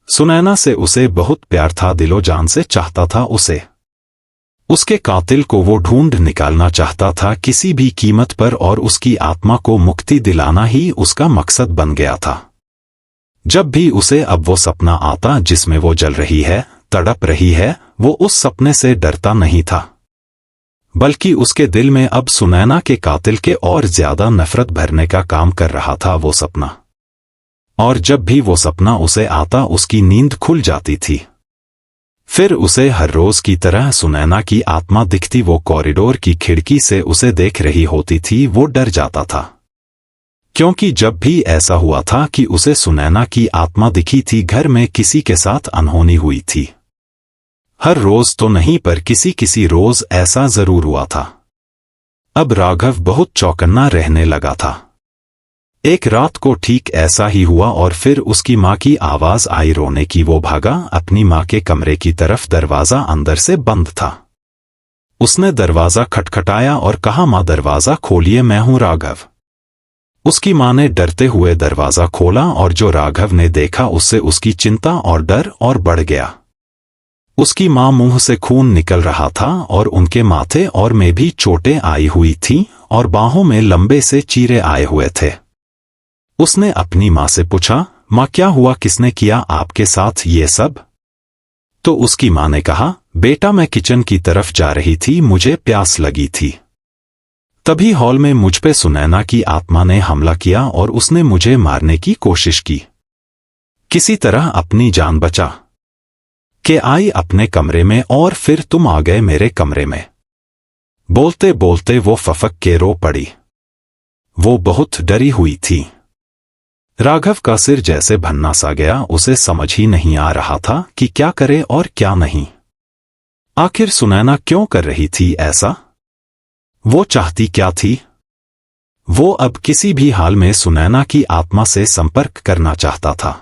सुनैना से उसे बहुत प्यार था, दिलो जान से चाहता था उसे। उसके कातिल को वो ढूंढ निकालना चाहता था किसी भी कीमत पर, और उसकी आत्मा को मुक्ति दिलाना ही उसका मकसद बन गया था। जब भी उसे अब वो सपना आता जिसमें वो जल रही है, तड़प रही है, वो उस सपने से डरता नहीं था, बल्कि उसके दिल में अब सुनैना के कातिल के और ज्यादा नफरत भरने का काम कर रहा था वो सपना। और जब भी वो सपना उसे आता उसकी नींद खुल जाती थी। फिर उसे हर रोज की तरह सुनैना की आत्मा दिखती, वो कॉरिडोर की खिड़की से उसे देख रही होती थी। वो डर जाता था, क्योंकि जब भी ऐसा हुआ था कि उसे सुनैना की आत्मा दिखी थी, घर में किसी के साथ अनहोनी हुई थी। हर रोज तो नहीं, पर किसी किसी रोज ऐसा जरूर हुआ था। अब राघव बहुत चौकन्ना रहने लगा था। एक रात को ठीक ऐसा ही हुआ, और फिर उसकी मां की आवाज आई रोने की। वो भागा अपनी मां के कमरे की तरफ, दरवाजा अंदर से बंद था। उसने दरवाजा खटखटाया और कहा, मां दरवाजा खोलिए, मैं हूं राघव। उसकी मां ने डरते हुए दरवाजा खोला, और जो राघव ने देखा उससे उसकी चिंता और डर और बढ़ गया। उसकी मां मुंह से खून निकल रहा था और उनके माथे और में भी चोटें आई हुई थीं और बाहों में लंबे से चीरे आए हुए थे। उसने अपनी मां से पूछा, मां क्या हुआ, किसने किया आपके साथ ये सब? तो उसकी मां ने कहा, बेटा मैं किचन की तरफ जा रही थी, मुझे प्यास लगी थी। तभी हॉल में मुझ पे सुनैना की आत्मा ने हमला किया और उसने मुझे मारने की कोशिश की। किसी तरह अपनी जान बचा के आई अपने कमरे में, और फिर तुम आ गए मेरे कमरे में। बोलते बोलते वो फफक के रो पड़ी। वो बहुत डरी हुई थी। राघव का सिर जैसे भन्ना सा गया। उसे समझ ही नहीं आ रहा था कि क्या करे और क्या नहीं। आखिर सुनैना क्यों कर रही थी ऐसा? वो चाहती क्या थी? वो अब किसी भी हाल में सुनैना की आत्मा से संपर्क करना चाहता था,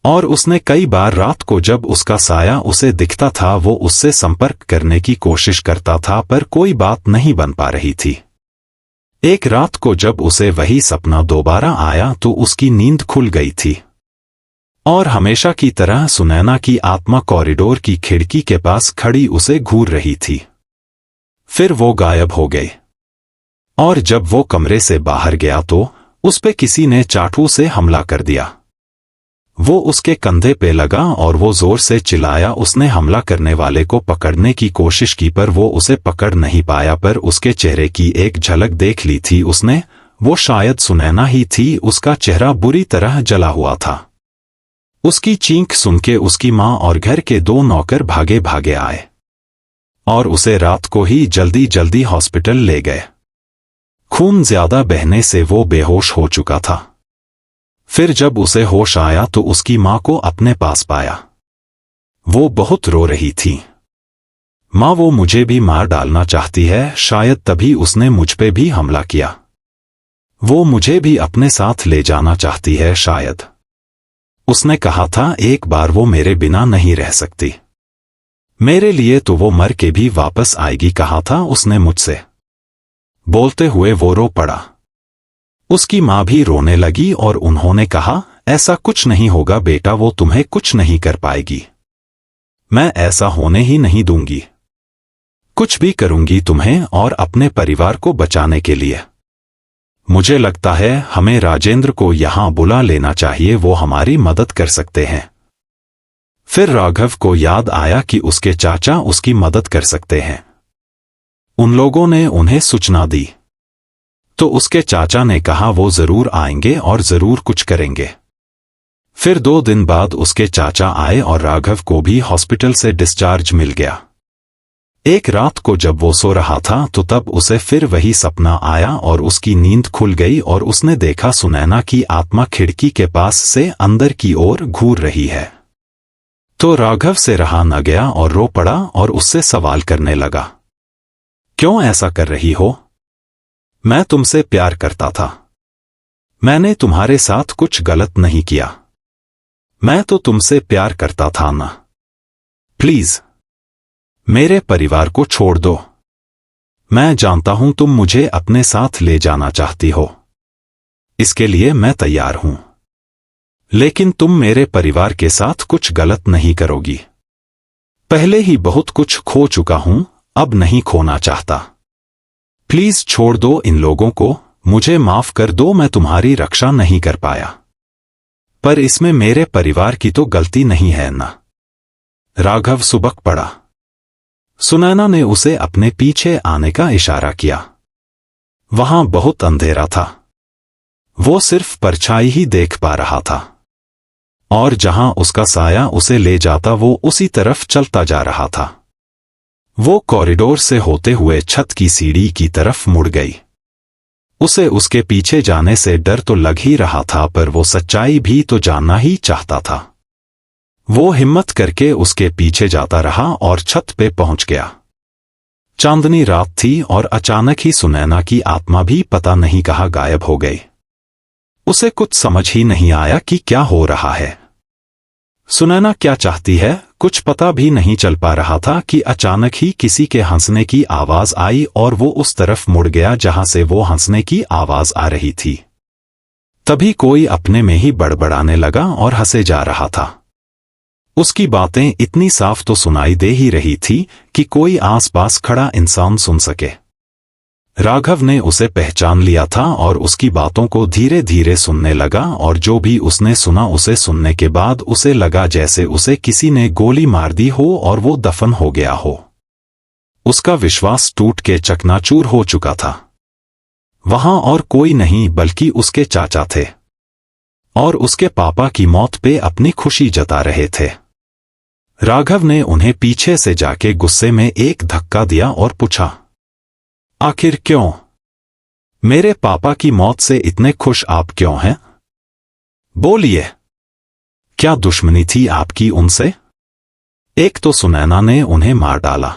और उसने कई बार रात को जब उसका साया उसे दिखता था वो उससे संपर्क करने की कोशिश करता था, पर कोई बात नहीं बन पा रही थी। एक रात को जब उसे वही सपना दोबारा आया तो उसकी नींद खुल गई थी, और हमेशा की तरह सुनैना की आत्मा कॉरिडोर की खिड़की के पास खड़ी उसे घूर रही थी। फिर वो गायब हो गई, और जब वो कमरे से बाहर गया तो उस पे किसी ने चाटू से हमला कर दिया। वो उसके कंधे पे लगा और वो जोर से चिल्लाया। उसने हमला करने वाले को पकड़ने की कोशिश की पर वो उसे पकड़ नहीं पाया, पर उसके चेहरे की एक झलक देख ली थी उसने। वो शायद सुनैना ही थी। उसका चेहरा बुरी तरह जला हुआ था। उसकी चीख सुन के उसकी माँ और घर के 2 नौकर भागे भागे आए और उसे रात को ही जल्दी जल्दी हॉस्पिटल ले गए। खून ज्यादा बहने से वो बेहोश हो चुका था। फिर जब उसे होश आया तो उसकी माँ को अपने पास पाया। वो बहुत रो रही थी। माँ, वो मुझे भी मार डालना चाहती है, शायद तभी उसने मुझ पे भी हमला किया। वो मुझे भी अपने साथ ले जाना चाहती है शायद। उसने कहा था एक बार वो मेरे बिना नहीं रह सकती। मेरे लिए तो वो मर के भी वापस आएगी, कहा था उसने मुझसे। बोलते हुए वो रो पड़ा। उसकी माँ भी रोने लगी और उन्होंने कहा, ऐसा कुछ नहीं होगा बेटा, वो तुम्हें कुछ नहीं कर पाएगी। मैं ऐसा होने ही नहीं दूंगी। कुछ भी करूंगी तुम्हें और अपने परिवार को बचाने के लिए। मुझे लगता है हमें राजेंद्र को यहां बुला लेना चाहिए, वो हमारी मदद कर सकते हैं। फिर राघव को याद आया कि उसके चाचा उसकी मदद कर सकते हैं। उन लोगों ने उन्हें सूचना दी तो उसके चाचा ने कहा वो जरूर आएंगे और जरूर कुछ करेंगे। फिर 2 दिन बाद उसके चाचा आए और राघव को भी हॉस्पिटल से डिस्चार्ज मिल गया। एक रात को जब वो सो रहा था तो तब उसे फिर वही सपना आया और उसकी नींद खुल गई और उसने देखा सुनैना की आत्मा खिड़की के पास से अंदर की ओर घूर रही है। तो राघव से रहा न गया और रो पड़ा और उससे सवाल करने लगा, क्यों ऐसा कर रही हो? मैं तुमसे प्यार करता था। मैंने तुम्हारे साथ कुछ गलत नहीं किया। मैं तो तुमसे प्यार करता था ना। प्लीज मेरे परिवार को छोड़ दो। मैं जानता हूं तुम मुझे अपने साथ ले जाना चाहती हो। इसके लिए मैं तैयार हूं। लेकिन तुम मेरे परिवार के साथ कुछ गलत नहीं करोगी। पहले ही बहुत कुछ खो चुका हूं, अब नहीं खोना चाहता। प्लीज छोड़ दो इन लोगों को, मुझे माफ कर दो, मैं तुम्हारी रक्षा नहीं कर पाया। पर इसमें मेरे परिवार की तो गलती नहीं है ना। राघव सुबक पड़ा। सुनैना ने उसे अपने पीछे आने का इशारा किया। वहां बहुत अंधेरा था। वो सिर्फ परछाई ही देख पा रहा था और जहां उसका साया उसे ले जाता वो उसी तरफ चलता जा रहा था। वो कॉरिडोर से होते हुए छत की सीढ़ी की तरफ मुड़ गई। उसे उसके पीछे जाने से डर तो लग ही रहा था, पर वो सच्चाई भी तो जानना ही चाहता था। वो हिम्मत करके उसके पीछे जाता रहा और छत पे पहुंच गया। चांदनी रात थी और अचानक ही सुनैना की आत्मा भी पता नहीं कहाँ गायब हो गई। उसे कुछ समझ ही नहीं आया कि क्या हो रहा है। सुनैना क्या चाहती है कुछ पता भी नहीं चल पा रहा था कि अचानक ही किसी के हंसने की आवाज आई और वो उस तरफ मुड़ गया जहां से वो हंसने की आवाज आ रही थी। तभी कोई अपने में ही बड़बड़ाने लगा और हंसे जा रहा था। उसकी बातें इतनी साफ तो सुनाई दे ही रही थी कि कोई आसपास खड़ा इंसान सुन सके। राघव ने उसे पहचान लिया था और उसकी बातों को धीरे धीरे सुनने लगा और जो भी उसने सुना उसे सुनने के बाद उसे लगा जैसे उसे किसी ने गोली मार दी हो और वो दफन हो गया हो। उसका विश्वास टूट के चकनाचूर हो चुका था। वहां और कोई नहीं बल्कि उसके चाचा थे और उसके पापा की मौत पे अपनी खुशी जता रहे थे। राघव ने उन्हें पीछे से जाके गुस्से में एक धक्का दिया और पूछा, आखिर क्यों? मेरे पापा की मौत से इतने खुश आप क्यों हैं? बोलिए, क्या दुश्मनी थी आपकी उनसे? एक तो सुनैना ने उन्हें मार डाला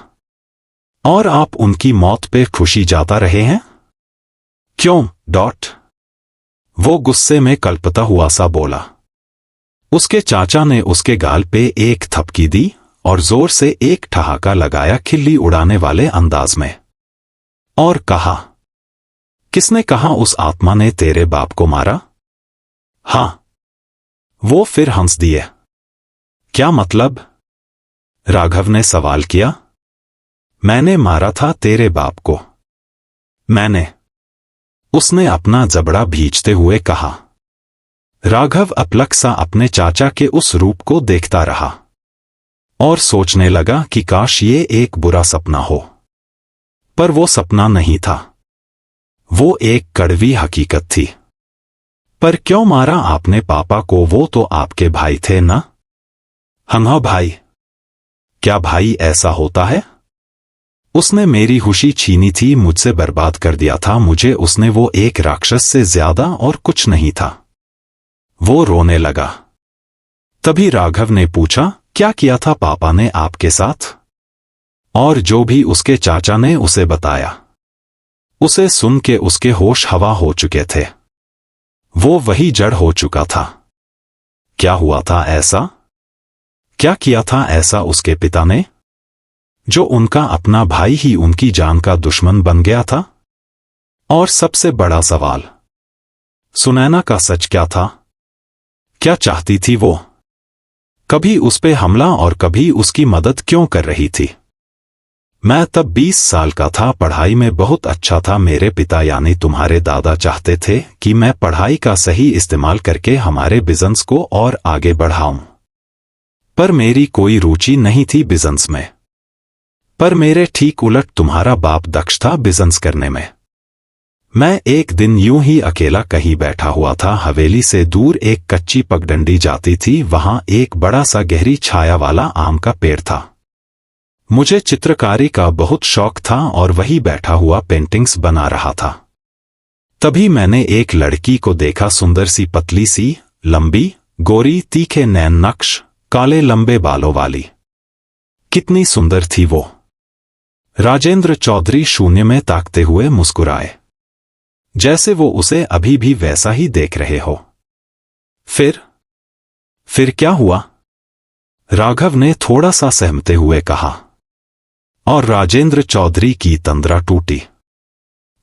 और आप उनकी मौत पे खुशी जाता रहे हैं? क्यों? वो गुस्से में कल्पता हुआ सा बोला। उसके चाचा ने उसके गाल पे एक थपकी दी और जोर से एक ठहाका लगाया खिल्ली उड़ाने वाले अंदाज में और कहा, किसने कहा उस आत्मा ने तेरे बाप को मारा? हाँ। वो फिर हंस दिए। क्या मतलब? राघव ने सवाल किया। मैंने मारा था तेरे बाप को। मैंने? उसने अपना जबड़ा भींचते हुए कहा। राघव अपलक सा अपने चाचा के उस रूप को देखता रहा और सोचने लगा कि काश ये एक बुरा सपना हो। पर वो सपना नहीं था, वो एक कड़वी हकीकत थी। पर क्यों मारा आपने पापा को? वो तो आपके भाई थे ना? हाँ भाई। क्या भाई ऐसा होता है? उसने मेरी खुशी छीनी थी, मुझसे बर्बाद कर दिया था मुझे उसने। वो एक राक्षस से ज्यादा और कुछ नहीं था। वो रोने लगा। तभी राघव ने पूछा, क्या किया था पापा ने आपके साथ? और जो भी उसके चाचा ने उसे बताया। उसे सुन के उसके होश हवा हो चुके थे। वो वही जड़ हो चुका था। क्या हुआ था ऐसा? क्या किया था ऐसा उसके पिता ने, जो उनका अपना भाई ही उनकी जान का दुश्मन बन गया था? और सबसे बड़ा सवाल, सुनैना का सच क्या था? क्या चाहती थी वो? कभी उस पे हमला और कभी उसकी मदद क्यों कर रही थी? मैं तब 20 साल का था, पढ़ाई में बहुत अच्छा था। मेरे पिता यानी तुम्हारे दादा चाहते थे कि मैं पढ़ाई का सही इस्तेमाल करके हमारे बिजनेस को और आगे बढ़ाऊं। पर मेरी कोई रुचि नहीं थी बिजनेस में। पर मेरे ठीक उलट तुम्हारा बाप दक्ष था बिजनेस करने में। मैं एक दिन यूं ही अकेला कहीं बैठा हुआ था। हवेली से दूर एक कच्ची पगडंडी जाती थी, वहां एक बड़ा सा गहरी छाया वाला आम का पेड़ था। मुझे चित्रकारी का बहुत शौक था और वही बैठा हुआ पेंटिंग्स बना रहा था। तभी मैंने एक लड़की को देखा, सुंदर सी, पतली सी, लंबी, गोरी, तीखे नैन नक्श, काले लंबे बालों वाली। कितनी सुंदर थी वो। राजेंद्र चौधरी शून्य में ताकते हुए मुस्कुराए, जैसे वो उसे अभी भी वैसा ही देख रहे हो। फिर क्या हुआ? राघव ने थोड़ा सा सहमते हुए कहा। और राजेंद्र चौधरी की तंद्रा टूटी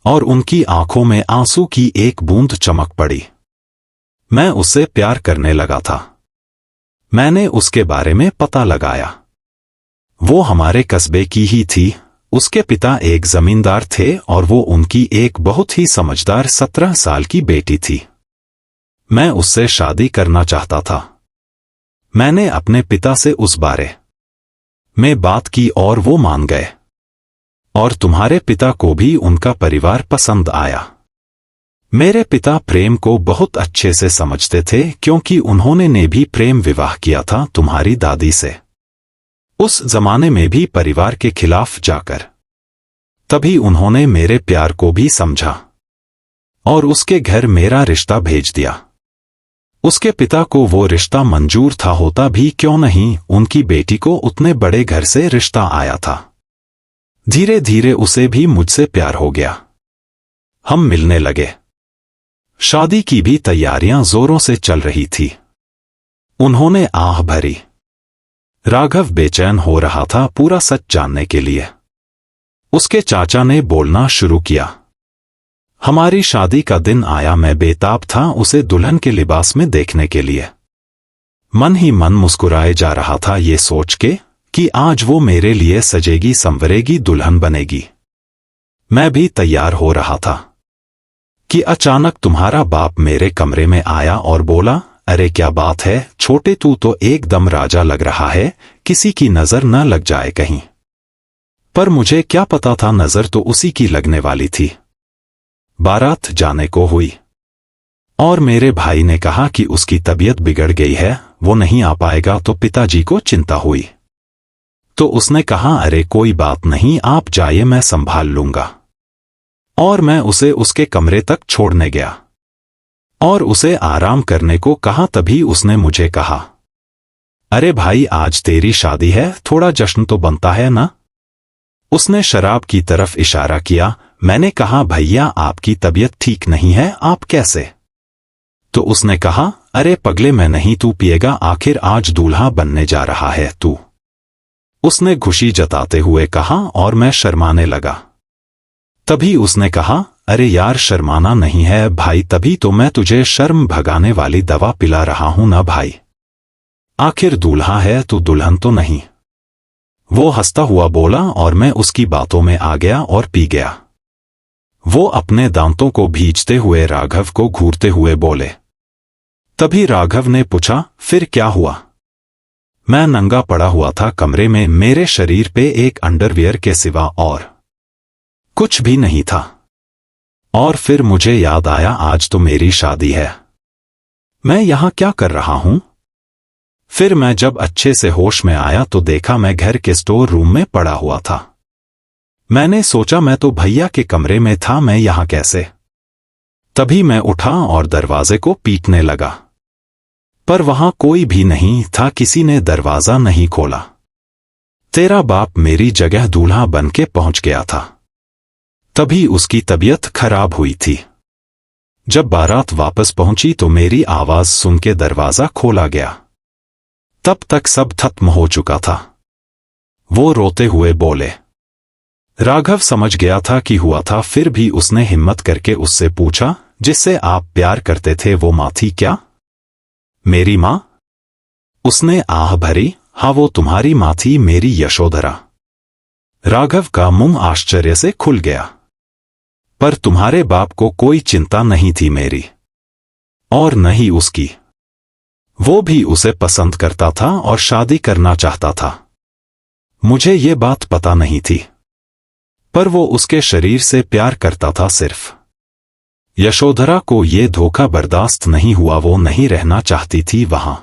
और उनकी आंखों में आंसू की एक बूंद चमक पड़ी। मैं उससे प्यार करने लगा था। मैंने उसके बारे में पता लगाया। वो हमारे कस्बे की ही थी। उसके पिता एक जमींदार थे और वो उनकी एक बहुत ही समझदार 17 साल की बेटी थी। मैं उससे शादी करना चाहता था। मैंने अपने पिता से उस बारे में बात की और वो मान गए। और तुम्हारे पिता को भी उनका परिवार पसंद आया। मेरे पिता प्रेम को बहुत अच्छे से समझते थे, क्योंकि उन्होंने ने भी प्रेम विवाह किया था तुम्हारी दादी से, उस जमाने में भी परिवार के खिलाफ जाकर। तभी उन्होंने मेरे प्यार को भी समझा और उसके घर मेरा रिश्ता भेज दिया। उसके पिता को वो रिश्ता मंजूर था, होता भी क्यों नहीं, उनकी बेटी को उतने बड़े घर से रिश्ता आया था। धीरे धीरे उसे भी मुझसे प्यार हो गया। हम मिलने लगे। शादी की भी तैयारियां जोरों से चल रही थी। उन्होंने आह भरी। राघव बेचैन हो रहा था पूरा सच जानने के लिए। उसके चाचा ने बोलना शुरू किया। हमारी शादी का दिन आया। मैं बेताब था उसे दुल्हन के लिबास में देखने के लिए। मन ही मन मुस्कुराए जा रहा था ये सोच के कि आज वो मेरे लिए सजेगी संवरेगी दुल्हन बनेगी। मैं भी तैयार हो रहा था कि अचानक तुम्हारा बाप मेरे कमरे में आया और बोला, अरे क्या बात है छोटे, तू तो एकदम राजा लग रहा है, किसी की नजर न लग जाए कहीं। पर मुझे क्या पता था, नजर तो उसी की लगने वाली थी। बारात जाने को हुई और मेरे भाई ने कहा कि उसकी तबीयत बिगड़ गई है, वो नहीं आ पाएगा। तो पिताजी को चिंता हुई। तो उसने कहा, अरे कोई बात नहीं, आप जाइए, मैं संभाल लूंगा। और मैं उसे उसके कमरे तक छोड़ने गया और उसे आराम करने को कहा। तभी उसने मुझे कहा, अरे भाई आज तेरी शादी है, थोड़ा जश्न तो बनता है ना। उसने शराब की तरफ इशारा किया। मैंने कहा, भैया आपकी तबीयत ठीक नहीं है, आप कैसे? तो उसने कहा, अरे पगले मैं नहीं, तू पिएगा, आखिर आज दूल्हा बनने जा रहा है तू। उसने खुशी जताते हुए कहा और मैं शर्माने लगा। तभी उसने कहा, अरे यार शर्माना नहीं है भाई, तभी तो मैं तुझे शर्म भगाने वाली दवा पिला रहा हूं ना भाई। आखिर दूल्हा है तो दुल्हन तो नहीं। वो हंसता हुआ बोला और मैं उसकी बातों में आ गया और पी गया। वो अपने दांतों को भींचते हुए राघव को घूरते हुए बोले, तभी राघव ने पूछा, फिर क्या हुआ? मैं नंगा पड़ा हुआ था कमरे में, मेरे शरीर पे एक अंडरवियर के सिवा और कुछ भी नहीं था। और फिर मुझे याद आया, आज तो मेरी शादी है, मैं यहां क्या कर रहा हूं? फिर मैं जब अच्छे से होश में आया तो देखा मैं घर के स्टोर रूम में पड़ा हुआ था। मैंने सोचा मैं तो भैया के कमरे में था, मैं यहां कैसे? तभी मैं उठा और दरवाजे को पीटने लगा, पर वहां कोई भी नहीं था, किसी ने दरवाजा नहीं खोला। तेरा बाप मेरी जगह दूल्हा बन के पहुंच गया था। तभी उसकी तबीयत खराब हुई थी। जब बारात वापस पहुंची तो मेरी आवाज सुन के दरवाजा खोला गया। तब तक सब खत्म हो चुका था। वो रोते हुए बोले। राघव समझ गया था कि हुआ था, फिर भी उसने हिम्मत करके उससे पूछा, जिससे आप प्यार करते थे वो मां थी क्या? मेरी मां? उसने आह भरी। हाँ, वो तुम्हारी मां थी, मेरी यशोधरा। राघव का मुंह आश्चर्य से खुल गया। पर तुम्हारे बाप को कोई चिंता नहीं थी मेरी, और न ही उसकी। वो भी उसे पसंद करता था और शादी करना चाहता था। मुझे ये बात पता नहीं थी, पर वो उसके शरीर से प्यार करता था सिर्फ। यशोधरा को ये धोखा बर्दाश्त नहीं हुआ, वो नहीं रहना चाहती थी वहां।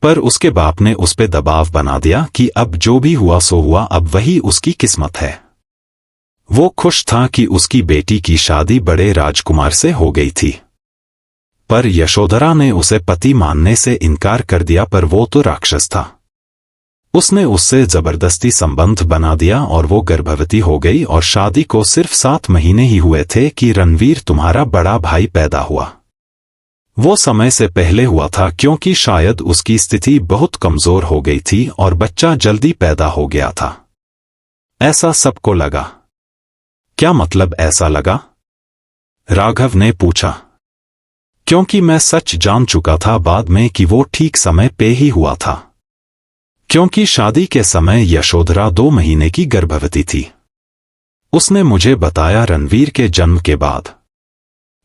पर उसके बाप ने उस पे दबाव बना दिया कि अब जो भी हुआ सो हुआ, अब वही उसकी किस्मत है। वो खुश था कि उसकी बेटी की शादी बड़े राजकुमार से हो गई थी। पर यशोधरा ने उसे पति मानने से इनकार कर दिया, पर वो तो राक्षस था। उसने उससे जबरदस्ती संबंध बना दिया और वो गर्भवती हो गई, और शादी को सिर्फ 7 महीने ही हुए थे कि रणवीर तुम्हारा बड़ा भाई पैदा हुआ। वो समय से पहले हुआ था, क्योंकि शायद उसकी स्थिति बहुत कमजोर हो गई थी और बच्चा जल्दी पैदा हो गया था। ऐसा सबको लगा। क्या मतलब ऐसा लगा? राघव ने पूछा। क्योंकि मैं सच जान चुका था बाद में कि वो ठीक समय पे ही हुआ था। क्योंकि शादी के समय यशोधरा 2 महीने की गर्भवती थी। उसने मुझे बताया रणवीर के जन्म के बाद।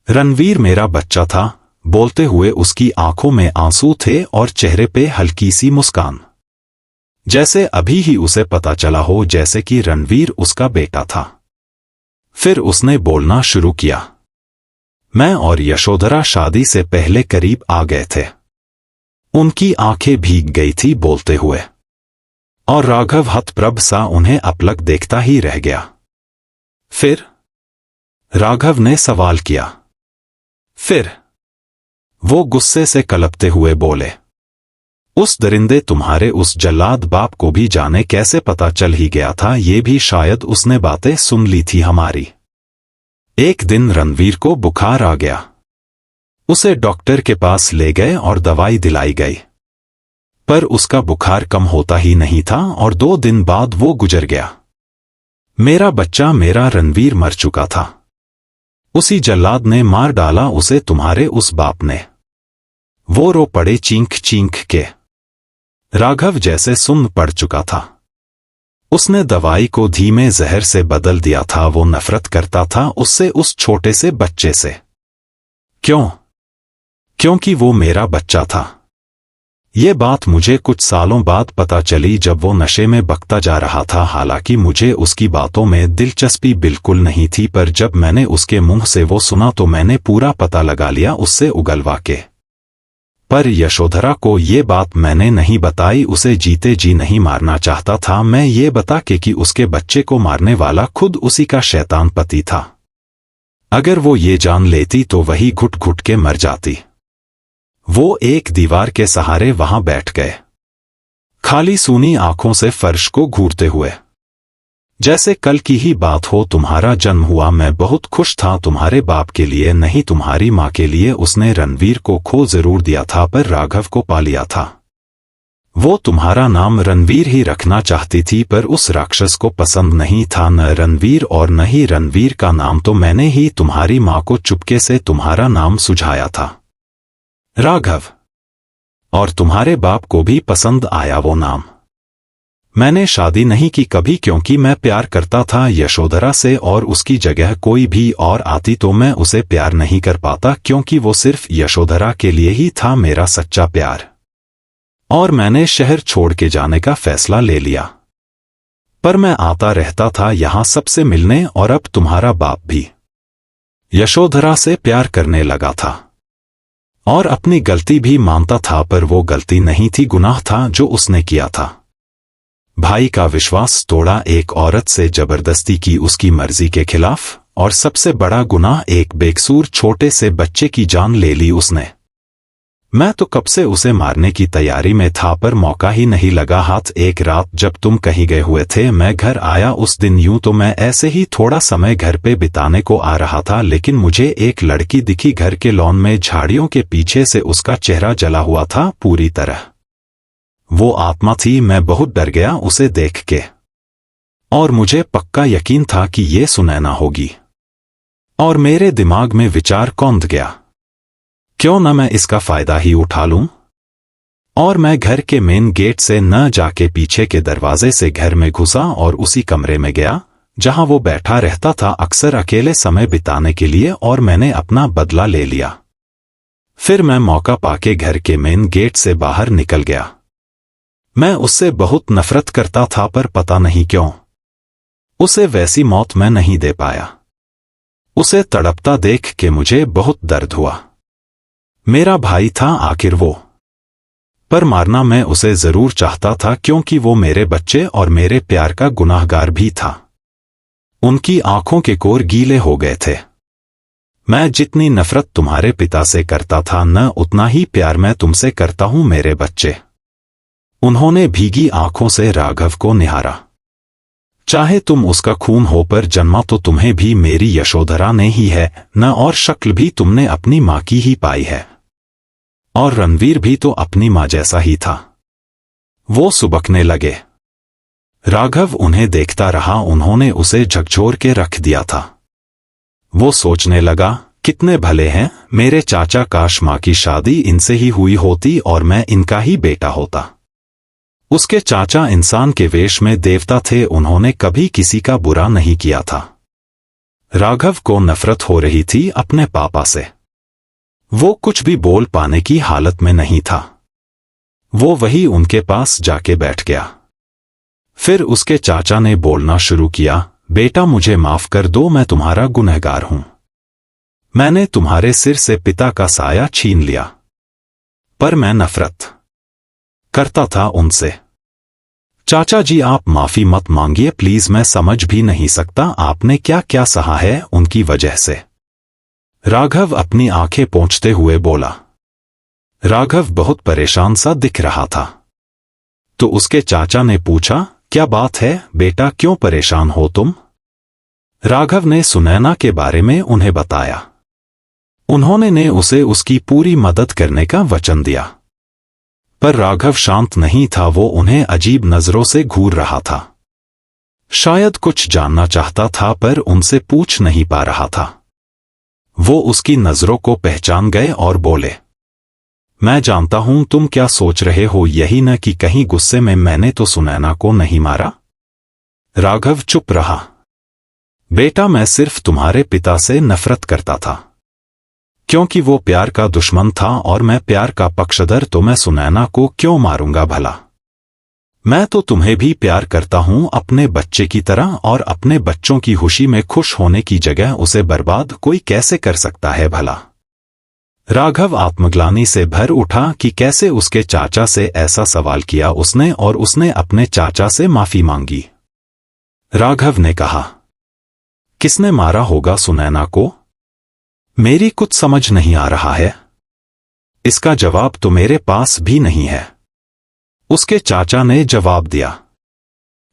रणवीर मेरा बच्चा था। बोलते हुए उसकी आंखों में आंसू थे और चेहरे पे हल्की सी मुस्कान, जैसे अभी ही उसे पता चला हो, जैसे कि रणवीर उसका बेटा था। फिर उसने बोलना शुरू किया। मैं और यशोधरा शादी से पहले करीब आ गए थे। उनकी आंखें भीग गई थी बोलते हुए, और राघव हतप्रभ सा उन्हें अपलक देखता ही रह गया। फिर? राघव ने सवाल किया। फिर? वो गुस्से से कलपते हुए बोले। उस दरिंदे तुम्हारे उस जल्लाद बाप को भी जाने कैसे पता चल ही गया था, ये भी शायद उसने बातें सुन ली थी हमारी। एक दिन रणवीर को बुखार आ गया। उसे डॉक्टर के पास ले गए और दवाई दिलाई गई, पर उसका बुखार कम होता ही नहीं था और 2 दिन बाद वो गुजर गया। मेरा बच्चा, मेरा रणवीर मर चुका था। उसी जल्लाद ने मार डाला उसे, तुम्हारे उस बाप ने। वो रो पड़े चींख चींख के। राघव जैसे सुन्न पड़ चुका था। उसने दवाई को धीमे जहर से बदल दिया था। वो नफरत करता था उससे, उस छोटे से बच्चे से। क्यों? क्योंकि वो मेरा बच्चा था। ये बात मुझे कुछ सालों बाद पता चली, जब वो नशे में बकता जा रहा था। हालांकि मुझे उसकी बातों में दिलचस्पी बिल्कुल नहीं थी, पर जब मैंने उसके मुंह से वो सुना तो मैंने पूरा पता लगा लिया उससे उगलवा के। पर यशोधरा को ये बात मैंने नहीं बताई। उसे जीते जी नहीं मारना चाहता था मैं, ये बता के कि उसके बच्चे को मारने वाला खुद उसी का शैतान पति था। अगर वो ये जान लेती तो वही घुट घुट के मर जाती। वो एक दीवार के सहारे वहां बैठ गए, खाली सूनी आंखों से फर्श को घूरते हुए। जैसे कल की ही बात हो, तुम्हारा जन्म हुआ, मैं बहुत खुश था। तुम्हारे बाप के लिए नहीं, तुम्हारी मां के लिए। उसने रणवीर को खो जरूर दिया था, पर राघव को पा लिया था। वो तुम्हारा नाम रणवीर ही रखना चाहती थी, पर उस राक्षस को पसंद नहीं था न रणवीर और न ही रणवीर का नाम। तो मैंने ही तुम्हारी मां को चुपके से तुम्हारा नाम सुझाया था, राघव। और तुम्हारे बाप को भी पसंद आया वो नाम। मैंने शादी नहीं की कभी क्योंकि मैं प्यार करता था यशोधरा से और उसकी जगह कोई भी और आती तो मैं उसे प्यार नहीं कर पाता क्योंकि वो सिर्फ यशोधरा के लिए ही था मेरा सच्चा प्यार। और मैंने शहर छोड़ के जाने का फैसला ले लिया। पर मैं आता रहता था यहां सबसे मिलने और अब तुम्हारा बाप भी यशोधरा से प्यार करने लगा था और अपनी गलती भी मानता था, पर वो गलती नहीं थी, गुनाह था जो उसने किया था। भाई का विश्वास तोड़ा, एक औरत से जबरदस्ती की उसकी मर्जी के खिलाफ, और सबसे बड़ा गुनाह एक बेकसूर छोटे से बच्चे की जान ले ली उसने। मैं तो कब से उसे मारने की तैयारी में था पर मौका ही नहीं लगा हाथ। एक रात जब तुम कहीं गए हुए थे मैं घर आया उस दिन, यूं तो मैं ऐसे ही थोड़ा समय घर पे बिताने को आ रहा था, लेकिन मुझे एक लड़की दिखी घर के लॉन में झाड़ियों के पीछे से उसका चेहरा जला हुआ था पूरी तरह। वो आत्मा थी। मैं बहुत डर गया उसे देख के और मुझे पक्का यकीन था कि ये सुनैना होगी और मेरे दिमाग में विचार कौंध गया, क्यों न मैं इसका फायदा ही उठा लूं। और मैं घर के मेन गेट से न जाके पीछे के दरवाजे से घर में घुसा और उसी कमरे में गया जहां वो बैठा रहता था अक्सर अकेले समय बिताने के लिए, और मैंने अपना बदला ले लिया। फिर मैं मौका पाके घर के मेन गेट से बाहर निकल गया। मैं उससे बहुत नफरत करता था पर पता नहीं क्यों उसे वैसी मौत मैं नहीं दे पाया। उसे तड़पता देख के मुझे बहुत दर्द हुआ। मेरा भाई था आखिर वो, पर मारना मैं उसे जरूर चाहता था क्योंकि वो मेरे बच्चे और मेरे प्यार का गुनाहगार भी था। उनकी आंखों के कोर गीले हो गए थे। मैं जितनी नफरत तुम्हारे पिता से करता था न उतना ही प्यार मैं तुमसे करता हूं मेरे बच्चे। उन्होंने भीगी आंखों से राघव को निहारा। चाहे तुम उसका खून हो पर जन्मा तो तुम्हें भी मेरी यशोधरा ने ही है न, और शक्ल भी तुमने अपनी मां की ही पाई है। और रणवीर भी तो अपनी मां जैसा ही था। वो सुबकने लगे। राघव उन्हें देखता रहा। उन्होंने उसे झकझोर के रख दिया था। वो सोचने लगा, कितने भले हैं मेरे चाचा, काश मां की शादी इनसे ही हुई होती और मैं इनका ही बेटा होता। उसके चाचा इंसान के वेश में देवता थे, उन्होंने कभी किसी का बुरा नहीं किया था। राघव को नफरत हो रही थी अपने पापा से। वो कुछ भी बोल पाने की हालत में नहीं था। वो वही उनके पास जाके बैठ गया। फिर उसके चाचा ने बोलना शुरू किया, बेटा मुझे माफ कर दो, मैं तुम्हारा गुनहगार हूं। मैंने तुम्हारे सिर से पिता का साया छीन लिया, पर मैं नफरत करता था उनसे। चाचा जी आप माफी मत मांगिए प्लीज, मैं समझ भी नहीं सकता आपने क्या क्या सहा है उनकी वजह से। राघव अपनी आंखें पोंछते हुए बोला। राघव बहुत परेशान सा दिख रहा था। तो उसके चाचा ने पूछा, क्या बात है बेटा, क्यों परेशान हो तुम? राघव ने सुनैना के बारे में उन्हें बताया। उन्होंने ने उसे उसकी पूरी मदद करने का वचन दिया, पर राघव शांत नहीं था। वो उन्हें अजीब नजरों से घूर रहा था। शायद कुछ जानना चाहता था पर उनसे पूछ नहीं पा रहा था। वो उसकी नजरों को पहचान गए और बोले, मैं जानता हूं तुम क्या सोच रहे हो, यही न कि कहीं गुस्से में मैंने तो सुनैना को नहीं मारा। राघव चुप रहा। बेटा मैं सिर्फ तुम्हारे पिता से नफरत करता था क्योंकि वो प्यार का दुश्मन था और मैं प्यार का पक्षधर, तो मैं सुनैना को क्यों मारूंगा भला? मैं तो तुम्हें भी प्यार करता हूं अपने बच्चे की तरह, और अपने बच्चों की खुशी में खुश होने की जगह उसे बर्बाद कोई कैसे कर सकता है भला? राघव आत्मग्लानि से भर उठा कि कैसे उसके चाचा से ऐसा सवाल किया उसने, और उसने अपने चाचा से माफी मांगी। राघव ने कहा, किसने मारा होगा सुनैना को? मेरी कुछ समझ नहीं आ रहा है। इसका जवाब तो मेरे पास भी नहीं है, उसके चाचा ने जवाब दिया।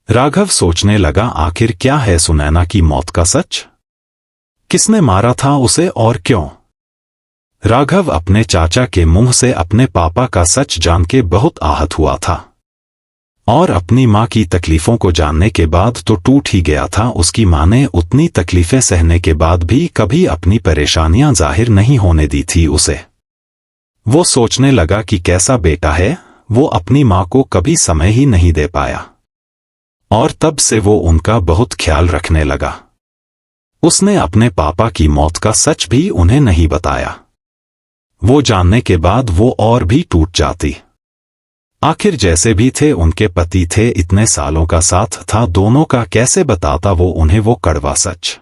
राघव सोचने लगा, आखिर क्या है सुनैना की मौत का सच? किसने मारा था उसे और क्यों? राघव अपने चाचा के मुंह से अपने पापा का सच जान के बहुत आहत हुआ था, और अपनी मां की तकलीफों को जानने के बाद तो टूट ही गया था। उसकी मां ने उतनी तकलीफें सहने के बाद भी कभी अपनी परेशानियां जाहिर नहीं होने दी थी उसे। वो सोचने लगा कि कैसा बेटा है, वो अपनी मां को कभी समय ही नहीं दे पाया। और तब से वो उनका बहुत ख्याल रखने लगा। उसने अपने पापा की मौत का सच भी उन्हें नहीं बताया। वो जानने के बाद वो और भी टूट जाती। आखिर जैसे भी थे उनके पति थे, इतने सालों का साथ था दोनों का, कैसे बताता वो उन्हें वो कड़वा सच।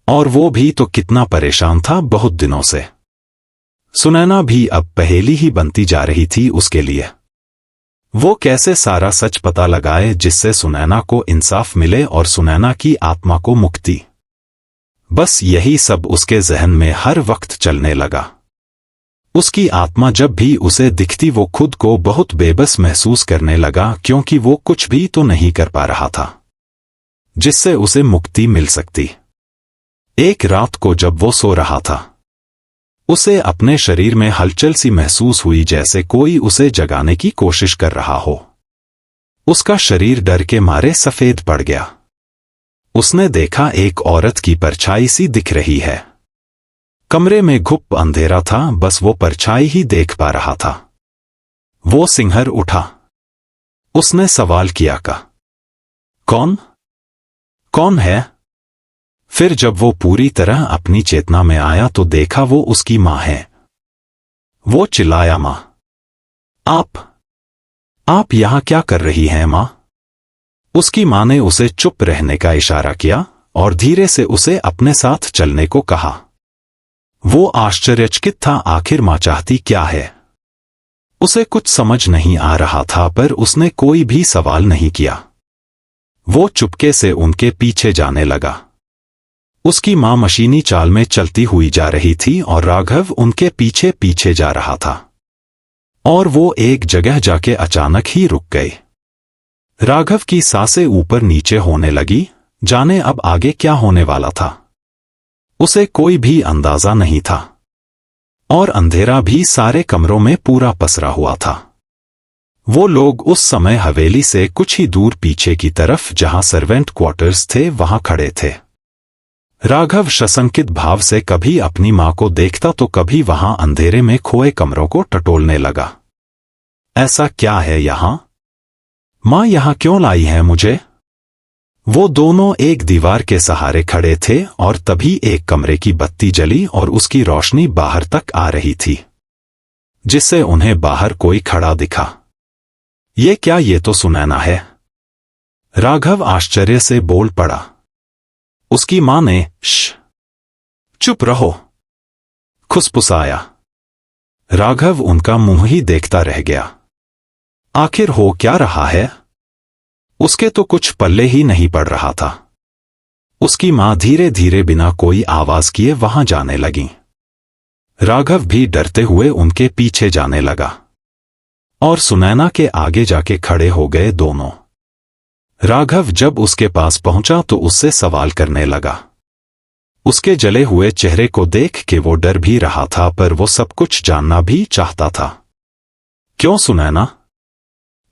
और वो भी तो कितना परेशान था बहुत दिनों से। सुनैना भी अब पहेली ही बनती जा रही थी उसके लिए। वो कैसे सारा सच पता लगाए जिससे सुनैना को इंसाफ मिले और सुनैना की आत्मा को मुक्ति। बस यही सब उसके जहन में हर वक्त चलने लगा। उसकी आत्मा जब भी उसे दिखती वो खुद को बहुत बेबस महसूस करने लगा, क्योंकि वो कुछ भी तो नहीं कर पा रहा था जिससे उसे मुक्ति मिल सकती। एक रात को जब वो सो रहा था, उसे अपने शरीर में हलचल सी महसूस हुई, जैसे कोई उसे जगाने की कोशिश कर रहा हो। उसका शरीर डर के मारे सफेद पड़ गया। उसने देखा एक औरत की परछाई सी दिख रही है। कमरे में घुप अंधेरा था, बस वो परछाई ही देख पा रहा था। वो सिंहर उठा। उसने सवाल किया का कौन है? फिर जब वो पूरी तरह अपनी चेतना में आया तो देखा वो उसकी मां है। वो चिल्लाया, मां, आप यहां क्या कर रही हैं मां? उसकी मां ने उसे चुप रहने का इशारा किया और धीरे से उसे अपने साथ चलने को कहा। वो आश्चर्यचकित था, आखिर मां चाहती क्या है? उसे कुछ समझ नहीं आ रहा था, पर उसने कोई भी सवाल नहीं किया। वो चुपके से उनके पीछे जाने लगा। उसकी मां मशीनी चाल में चलती हुई जा रही थी और राघव उनके पीछे पीछे जा रहा था। और वो एक जगह जाके अचानक ही रुक गए। राघव की सांसें ऊपर नीचे होने लगी, जाने अब आगे क्या होने वाला था उसे कोई भी अंदाजा नहीं था। और अंधेरा भी सारे कमरों में पूरा पसरा हुआ था। वो लोग उस समय हवेली से कुछ ही दूर पीछे की तरफ, जहां सर्वेंट क्वार्टर्स थे, वहां खड़े थे। राघव सशंकित भाव से कभी अपनी मां को देखता तो कभी वहां अंधेरे में खोए कमरों को टटोलने लगा। ऐसा क्या है यहां? मां यहां क्यों लाई है मुझे? वो दोनों एक दीवार के सहारे खड़े थे और तभी एक कमरे की बत्ती जली और उसकी रोशनी बाहर तक आ रही थी, जिससे उन्हें बाहर कोई खड़ा दिखा। ये क्या, ये तो सुनैना है। राघव आश्चर्य से बोल पड़ा। उसकी मां ने चुप रहो, खुसफुसाया। राघव उनका मुंह ही देखता रह गया। आखिर हो क्या रहा है? उसके तो कुछ पल्ले ही नहीं पड़ रहा था। उसकी मां धीरे धीरे बिना कोई आवाज किए वहां जाने लगी। राघव भी डरते हुए उनके पीछे जाने लगा और सुनैना के आगे जाके खड़े हो गए दोनों। राघव जब उसके पास पहुंचा तो उससे सवाल करने लगा। उसके जले हुए चेहरे को देख के वो डर भी रहा था, पर वो सब कुछ जानना भी चाहता था। क्यों सुनैना,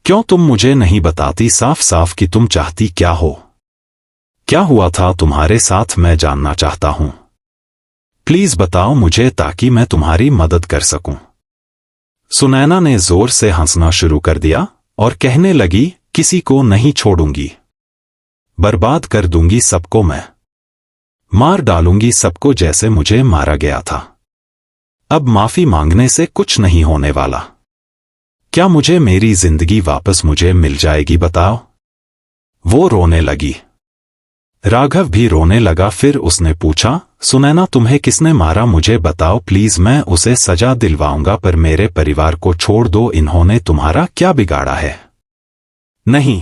क्यों तुम मुझे नहीं बताती साफ साफ कि तुम चाहती क्या हो? क्या हुआ था तुम्हारे साथ, मैं जानना चाहता हूं। प्लीज बताओ मुझे ताकि मैं तुम्हारी मदद कर सकूं। सुनैना ने जोर से हंसना शुरू कर दिया और कहने लगी, किसी को नहीं छोड़ूंगी, बर्बाद कर दूंगी सबको, मैं मार डालूंगी सबको जैसे मुझे मारा गया था। अब माफी मांगने से कुछ नहीं होने वाला। क्या मुझे मेरी जिंदगी वापस मुझे मिल जाएगी, बताओ? वो रोने लगी। राघव भी रोने लगा। फिर उसने पूछा, सुनैना तुम्हें किसने मारा, मुझे बताओ प्लीज, मैं उसे सजा दिलवाऊंगा, पर मेरे परिवार को छोड़ दो, इन्होंने तुम्हारा क्या बिगाड़ा है? नहीं,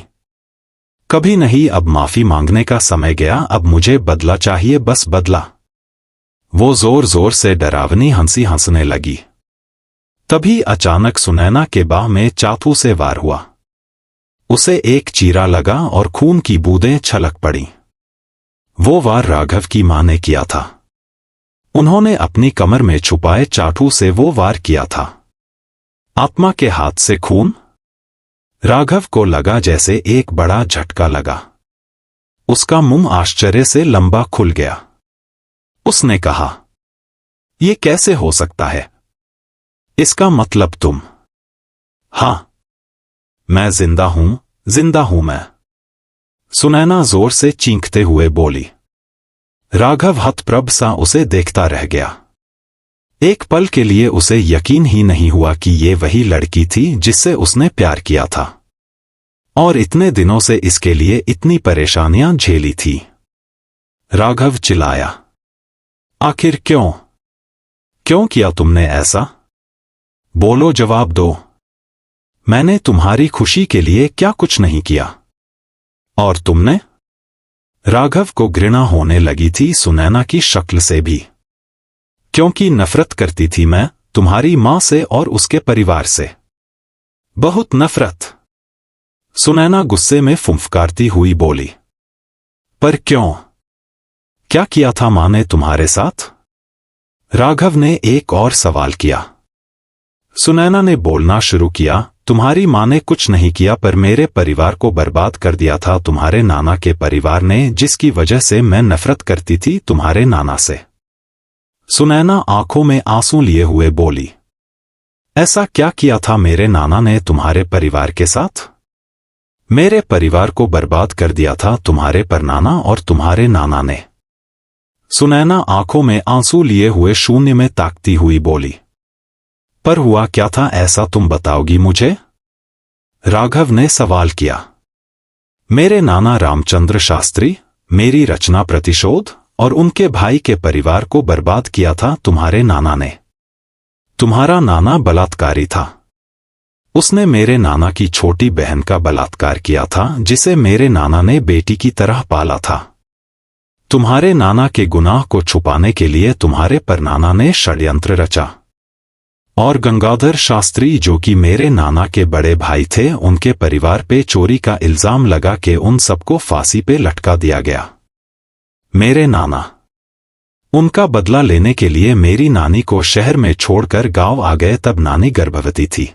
कभी नहीं, अब माफी मांगने का समय गया, अब मुझे बदला चाहिए, बस बदला। वो जोर जोर से डरावनी हंसी हंसने लगी। तभी अचानक सुनैना के बाह में चाकू से वार हुआ। उसे एक चीरा लगा और खून की बूंदें छलक पड़ी। वो वार राघव की मां ने किया था। उन्होंने अपनी कमर में छुपाए चाकू से वो वार किया था। आत्मा के हाथ से खून। राघव को लगा जैसे एक बड़ा झटका लगा। उसका मुंह आश्चर्य से लंबा खुल गया। उसने कहा, ये कैसे हो सकता है? इसका मतलब तुम? हाँ, मैं जिंदा हूं मैं। सुनैना जोर से चींकते हुए बोली। राघव हतप्रभ सा उसे देखता रह गया। एक पल के लिए उसे यकीन ही नहीं हुआ कि ये वही लड़की थी जिससे उसने प्यार किया था और इतने दिनों से इसके लिए इतनी परेशानियां झेली थी। राघव चिल्लाया, आखिर क्यों? क्यों किया तुमने ऐसा? बोलो, जवाब दो। मैंने तुम्हारी खुशी के लिए क्या कुछ नहीं किया? और तुमने? राघव को घृणा होने लगी थी सुनैना की शक्ल से भी, क्योंकि नफरत करती थी मैं तुम्हारी मां से और उसके परिवार से, बहुत नफरत। सुनैना गुस्से में फुंफकारती हुई बोली। पर क्यों? क्या किया था मां ने तुम्हारे साथ? राघव ने एक और सवाल किया। सुनैना ने बोलना शुरू किया, तुम्हारी मां ने कुछ नहीं किया, पर मेरे परिवार को बर्बाद कर दिया था तुम्हारे नाना के परिवार ने, जिसकी वजह से मैं नफरत करती थी तुम्हारे नाना से। सुनैना आंखों में आंसू लिए हुए बोली, ऐसा क्या किया था मेरे नाना ने तुम्हारे परिवार के साथ? मेरे परिवार को बर्बाद कर दिया था तुम्हारे परनाना और तुम्हारे नाना ने। सुनैना आंखों में आंसू लिए हुए शून्य में ताकती हुई बोली, पर हुआ क्या था ऐसा तुम बताओगी मुझे? राघव ने सवाल किया। मेरे नाना रामचंद्र शास्त्री, मेरी रचना प्रतिशोध और उनके भाई के परिवार को बर्बाद किया था तुम्हारे नाना ने। तुम्हारा नाना बलात्कारी था। उसने मेरे नाना की छोटी बहन का बलात्कार किया था, जिसे मेरे नाना ने बेटी की तरह पाला था। तुम्हारे नाना के गुनाह को छुपाने के लिए तुम्हारे परनाना ने षड्यंत्र रचा और गंगाधर शास्त्री, जो कि मेरे नाना के बड़े भाई थे, उनके परिवार पे चोरी का इल्जाम लगा के उन सबको फांसी पे लटका दिया गया। मेरे नाना उनका बदला लेने के लिए मेरी नानी को शहर में छोड़कर गांव आ गए। तब नानी गर्भवती थी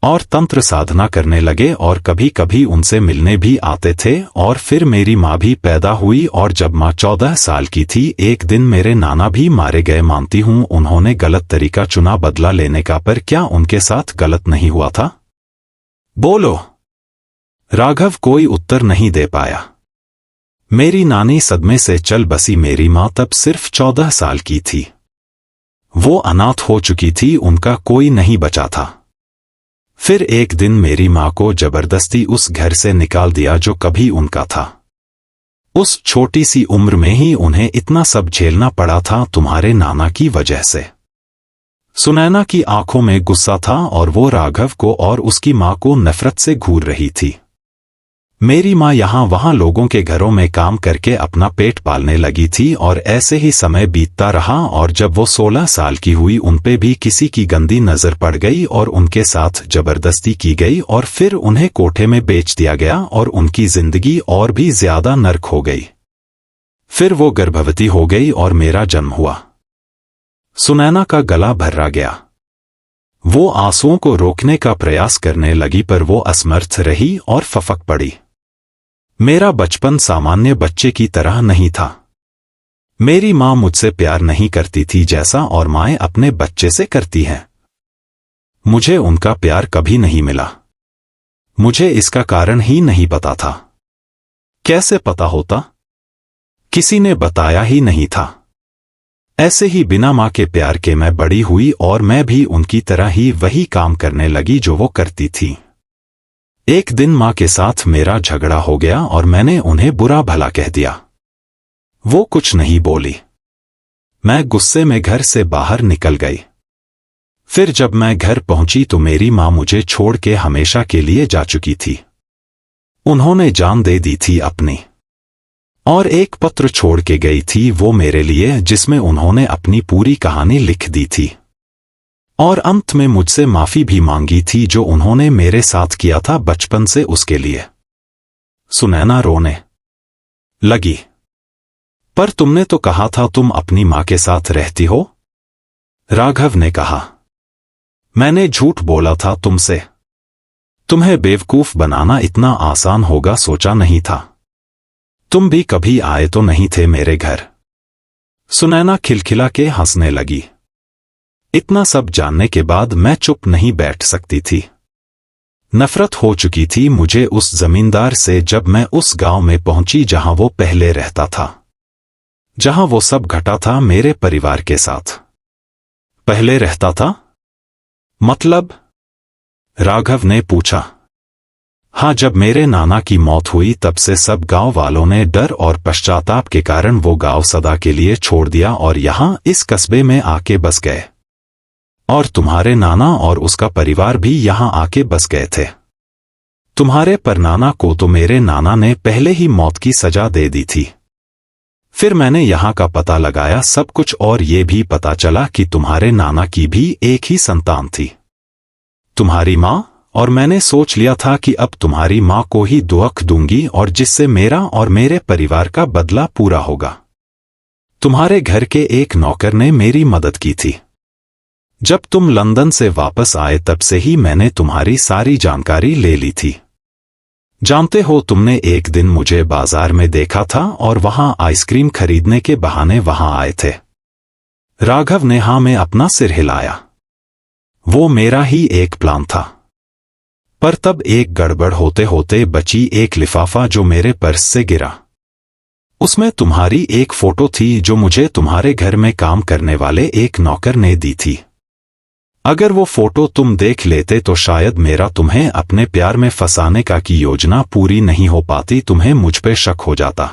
और तंत्र साधना करने लगे और कभी कभी उनसे मिलने भी आते थे। और फिर मेरी माँ भी पैदा हुई और जब माँ 14 साल की थी, एक दिन मेरे नाना भी मारे गए। मानती हूँ उन्होंने गलत तरीका चुना बदला लेने का, पर क्या उनके साथ गलत नहीं हुआ था? बोलो। राघव कोई उत्तर नहीं दे पाया। मेरी नानी सदमे से चल बसी। मेरी माँ तब सिर्फ 14 साल की थी। वो अनाथ हो चुकी थी, उनका कोई नहीं बचा था। फिर एक दिन मेरी माँ को जबरदस्ती उस घर से निकाल दिया जो कभी उनका था। उस छोटी सी उम्र में ही उन्हें इतना सब झेलना पड़ा था तुम्हारे नाना की वजह से। सुनैना की आंखों में गुस्सा था और वो राघव को और उसकी माँ को नफरत से घूर रही थी। मेरी माँ यहाँ वहाँ लोगों के घरों में काम करके अपना पेट पालने लगी थी और ऐसे ही समय बीतता रहा। और जब वो 16 साल की हुई, उनपे भी किसी की गंदी नजर पड़ गई और उनके साथ जबरदस्ती की गई और फिर उन्हें कोठे में बेच दिया गया और उनकी जिंदगी और भी ज्यादा नर्क हो गई। फिर वो गर्भवती हो गई और मेरा जन्म हुआ। सुनैना का गला भर्रा गया। वो आंसुओं को रोकने का प्रयास करने लगी, पर वो असमर्थ रही और फफक पड़ी। मेरा बचपन सामान्य बच्चे की तरह नहीं था। मेरी माँ मुझसे प्यार नहीं करती थी जैसा और माएं अपने बच्चे से करती हैं। मुझे उनका प्यार कभी नहीं मिला। मुझे इसका कारण ही नहीं पता था। कैसे पता होता? किसी ने बताया ही नहीं था। ऐसे ही बिना माँ के प्यार के मैं बड़ी हुई और मैं भी उनकी तरह ही वही काम करने लगी जो वो करती थी। एक दिन माँ के साथ मेरा झगड़ा हो गया और मैंने उन्हें बुरा भला कह दिया। वो कुछ नहीं बोली। मैं गुस्से में घर से बाहर निकल गई। फिर जब मैं घर पहुंची तो मेरी माँ मुझे छोड़ के हमेशा के लिए जा चुकी थी। उन्होंने जान दे दी थी अपनी, और एक पत्र छोड़ के गई थी वो मेरे लिए, जिसमें उन्होंने अपनी पूरी कहानी लिख दी थी और अंत में मुझसे माफी भी मांगी थी जो उन्होंने मेरे साथ किया था बचपन से उसके लिए। सुनैना रोने लगी। पर तुमने तो कहा था तुम अपनी मां के साथ रहती हो। राघव ने कहा। मैंने झूठ बोला था तुमसे। तुम्हें बेवकूफ बनाना इतना आसान होगा सोचा नहीं था। तुम भी कभी आए तो नहीं थे मेरे घर। सुनैना खिलखिला के हंसने लगी। इतना सब जानने के बाद मैं चुप नहीं बैठ सकती थी। नफरत हो चुकी थी मुझे उस जमींदार से जब मैं उस गांव में पहुंची जहां वो पहले रहता था, जहां वो सब घटा था मेरे परिवार के साथ। पहले रहता था मतलब? राघव ने पूछा। हाँ, जब मेरे नाना की मौत हुई तब से सब गांव वालों ने डर और पश्चाताप के कारण वो गांव सदा के लिए छोड़ दिया और यहां इस कस्बे में आके बस गए। और तुम्हारे नाना और उसका परिवार भी यहां आके बस गए थे। तुम्हारे परनाना को तो मेरे नाना ने पहले ही मौत की सजा दे दी थी। फिर मैंने यहां का पता लगाया सब कुछ और ये भी पता चला कि तुम्हारे नाना की भी एक ही संतान थी, तुम्हारी माँ। और मैंने सोच लिया था कि अब तुम्हारी माँ को ही दुख दूंगी और जिससे मेरा और मेरे परिवार का बदला पूरा होगा। तुम्हारे घर के एक नौकर ने मेरी मदद की थी। जब तुम लंदन से वापस आए तब से ही मैंने तुम्हारी सारी जानकारी ले ली थी। जानते हो, तुमने एक दिन मुझे बाजार में देखा था और वहां आइसक्रीम खरीदने के बहाने वहां आए थे। राघव ने हाँ में अपना सिर हिलाया। वो मेरा ही एक प्लान था। पर तब एक गड़बड़ होते होते बची एक लिफाफा जो मेरे पर्स से गिरा। उसमें तुम्हारी एक फोटो थी जो मुझे तुम्हारे घर में काम करने वाले एक नौकर ने दी थी। अगर वो फोटो तुम देख लेते तो शायद मेरा तुम्हें अपने प्यार में फंसाने का की योजना पूरी नहीं हो पाती, तुम्हें मुझ पे शक हो जाता।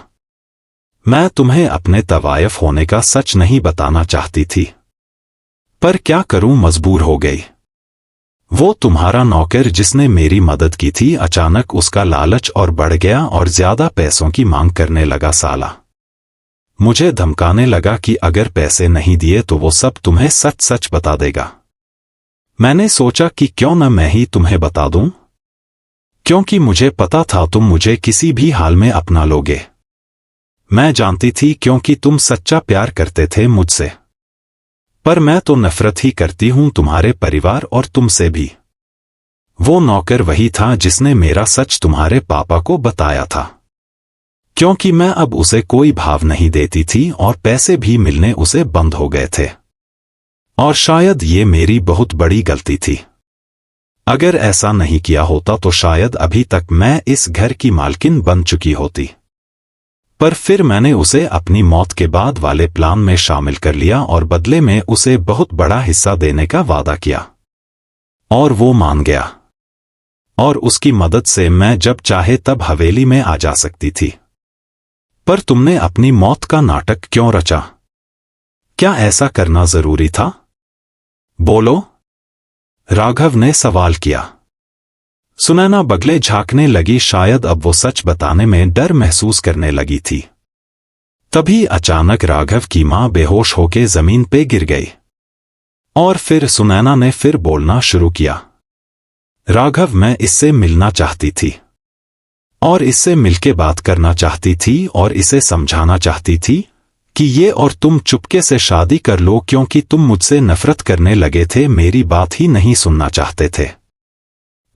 मैं तुम्हें अपने तवायफ होने का सच नहीं बताना चाहती थी, पर क्या करूं, मजबूर हो गई। वो तुम्हारा नौकर जिसने मेरी मदद की थी, अचानक उसका लालच और बढ़ गया और ज्यादा पैसों की मांग करने लगा साला। मुझे धमकाने लगा कि अगर पैसे नहीं दिए तो वो सब तुम्हें सच सच बता देगा। मैंने सोचा कि क्यों न मैं ही तुम्हें बता दूं, क्योंकि मुझे पता था तुम मुझे किसी भी हाल में अपना लोगे। मैं जानती थी क्योंकि तुम सच्चा प्यार करते थे मुझसे। पर मैं तो नफरत ही करती हूं तुम्हारे परिवार और तुमसे भी। वो नौकर वही था जिसने मेरा सच तुम्हारे पापा को बताया था, क्योंकि मैं अब उसे कोई भाव नहीं देती थी और पैसे भी मिलने उसे बंद हो गए थे। और शायद ये मेरी बहुत बड़ी गलती थी। अगर ऐसा नहीं किया होता तो शायद अभी तक मैं इस घर की मालकिन बन चुकी होती। पर फिर मैंने उसे अपनी मौत के बाद वाले प्लान में शामिल कर लिया और बदले में उसे बहुत बड़ा हिस्सा देने का वादा किया। और वो मान गया। और उसकी मदद से मैं जब चाहे तब हवेली में आ जा सकती थी। पर तुमने अपनी मौत का नाटक क्यों रचा? क्या ऐसा करना जरूरी था? बोलो, राघव ने सवाल किया। सुनैना बगले झांकने लगी, शायद अब वो सच बताने में डर महसूस करने लगी थी। तभी अचानक राघव की मां बेहोश होके जमीन पे गिर गई। और फिर सुनैना ने फिर बोलना शुरू किया। राघव, मैं इससे मिलना चाहती थी और इससे मिलके बात करना चाहती थी और इसे समझाना चाहती थी कि ये और तुम चुपके से शादी कर लो, क्योंकि तुम मुझसे नफरत करने लगे थे, मेरी बात ही नहीं सुनना चाहते थे।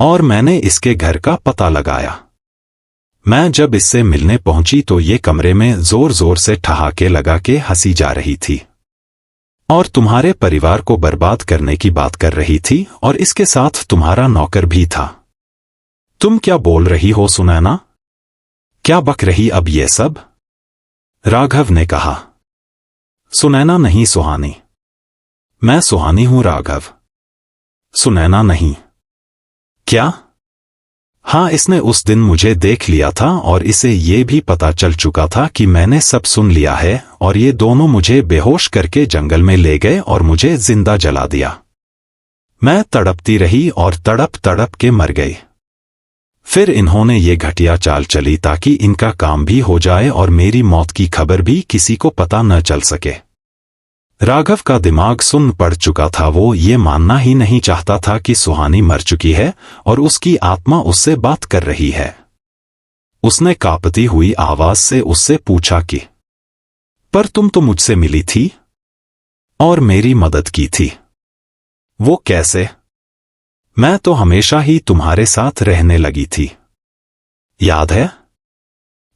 और मैंने इसके घर का पता लगाया। मैं जब इससे मिलने पहुंची तो ये कमरे में जोर जोर से ठहाके लगा के हंसी जा रही थी और तुम्हारे परिवार को बर्बाद करने की बात कर रही थी और इसके साथ तुम्हारा नौकर भी था। तुम क्या बोल रही हो सुनैना? क्या बक रही अब ये सब? राघव ने कहा। सुनैना नहीं सुहानी। मैं सुहानी हूं राघव, सुनैना नहीं। क्या? हाँ, इसने उस दिन मुझे देख लिया था और इसे ये भी पता चल चुका था कि मैंने सब सुन लिया है और ये दोनों मुझे बेहोश करके जंगल में ले गए और मुझे जिंदा जला दिया। मैं तड़पती रही और तड़प तड़प के मर गई। फिर इन्होंने ये घटिया चाल चली ताकि इनका काम भी हो जाए और मेरी मौत की खबर भी किसी को पता न चल सके। राघव का दिमाग सुन्न पड़ चुका था। वो ये मानना ही नहीं चाहता था कि सुहानी मर चुकी है और उसकी आत्मा उससे बात कर रही है। उसने कांपती हुई आवाज से उससे पूछा कि पर तुम तो मुझसे मिली थी और मेरी मदद की थी। वो कैसे? मैं तो हमेशा ही तुम्हारे साथ रहने लगी थी। याद है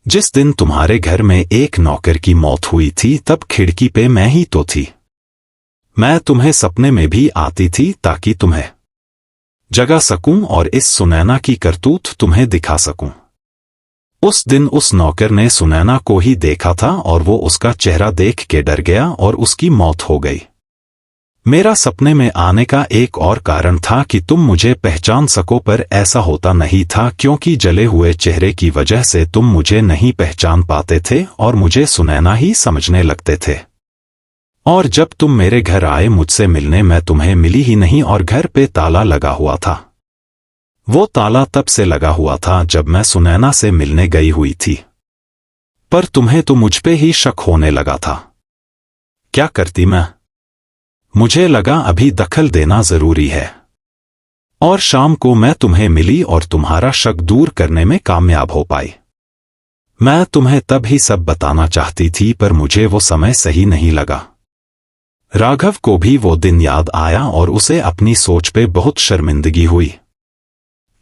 जिस दिन तुम्हारे घर में एक नौकर की मौत हुई थी, तब खिड़की पे मैं ही तो थी। मैं तुम्हें सपने में भी आती थी ताकि तुम्हें जगा सकूं और इस सुनैना की करतूत तुम्हें दिखा सकूं। उस दिन उस नौकर ने सुनैना को ही देखा था और वो उसका चेहरा देख के डर गया और उसकी मौत हो गई। मेरा सपने में आने का एक और कारण था कि तुम मुझे पहचान सको, पर ऐसा होता नहीं था क्योंकि जले हुए चेहरे की वजह से तुम मुझे नहीं पहचान पाते थे और मुझे सुनैना ही समझने लगते थे। और जब तुम मेरे घर आए मुझसे मिलने, मैं तुम्हें मिली ही नहीं और घर पे ताला लगा हुआ था। वो ताला तब से लगा हुआ था जब मैं सुनैना से मिलने गई हुई थी। पर तुम्हें तो मुझ पे ही शक होने लगा था। क्या करती मैं? मुझे लगा अभी दखल देना जरूरी है। और शाम को मैं तुम्हें मिली और तुम्हारा शक दूर करने में कामयाब हो पाई। मैं तुम्हें तब ही सब बताना चाहती थी, पर मुझे वो समय सही नहीं लगा। राघव को भी वो दिन याद आया और उसे अपनी सोच पे बहुत शर्मिंदगी हुई।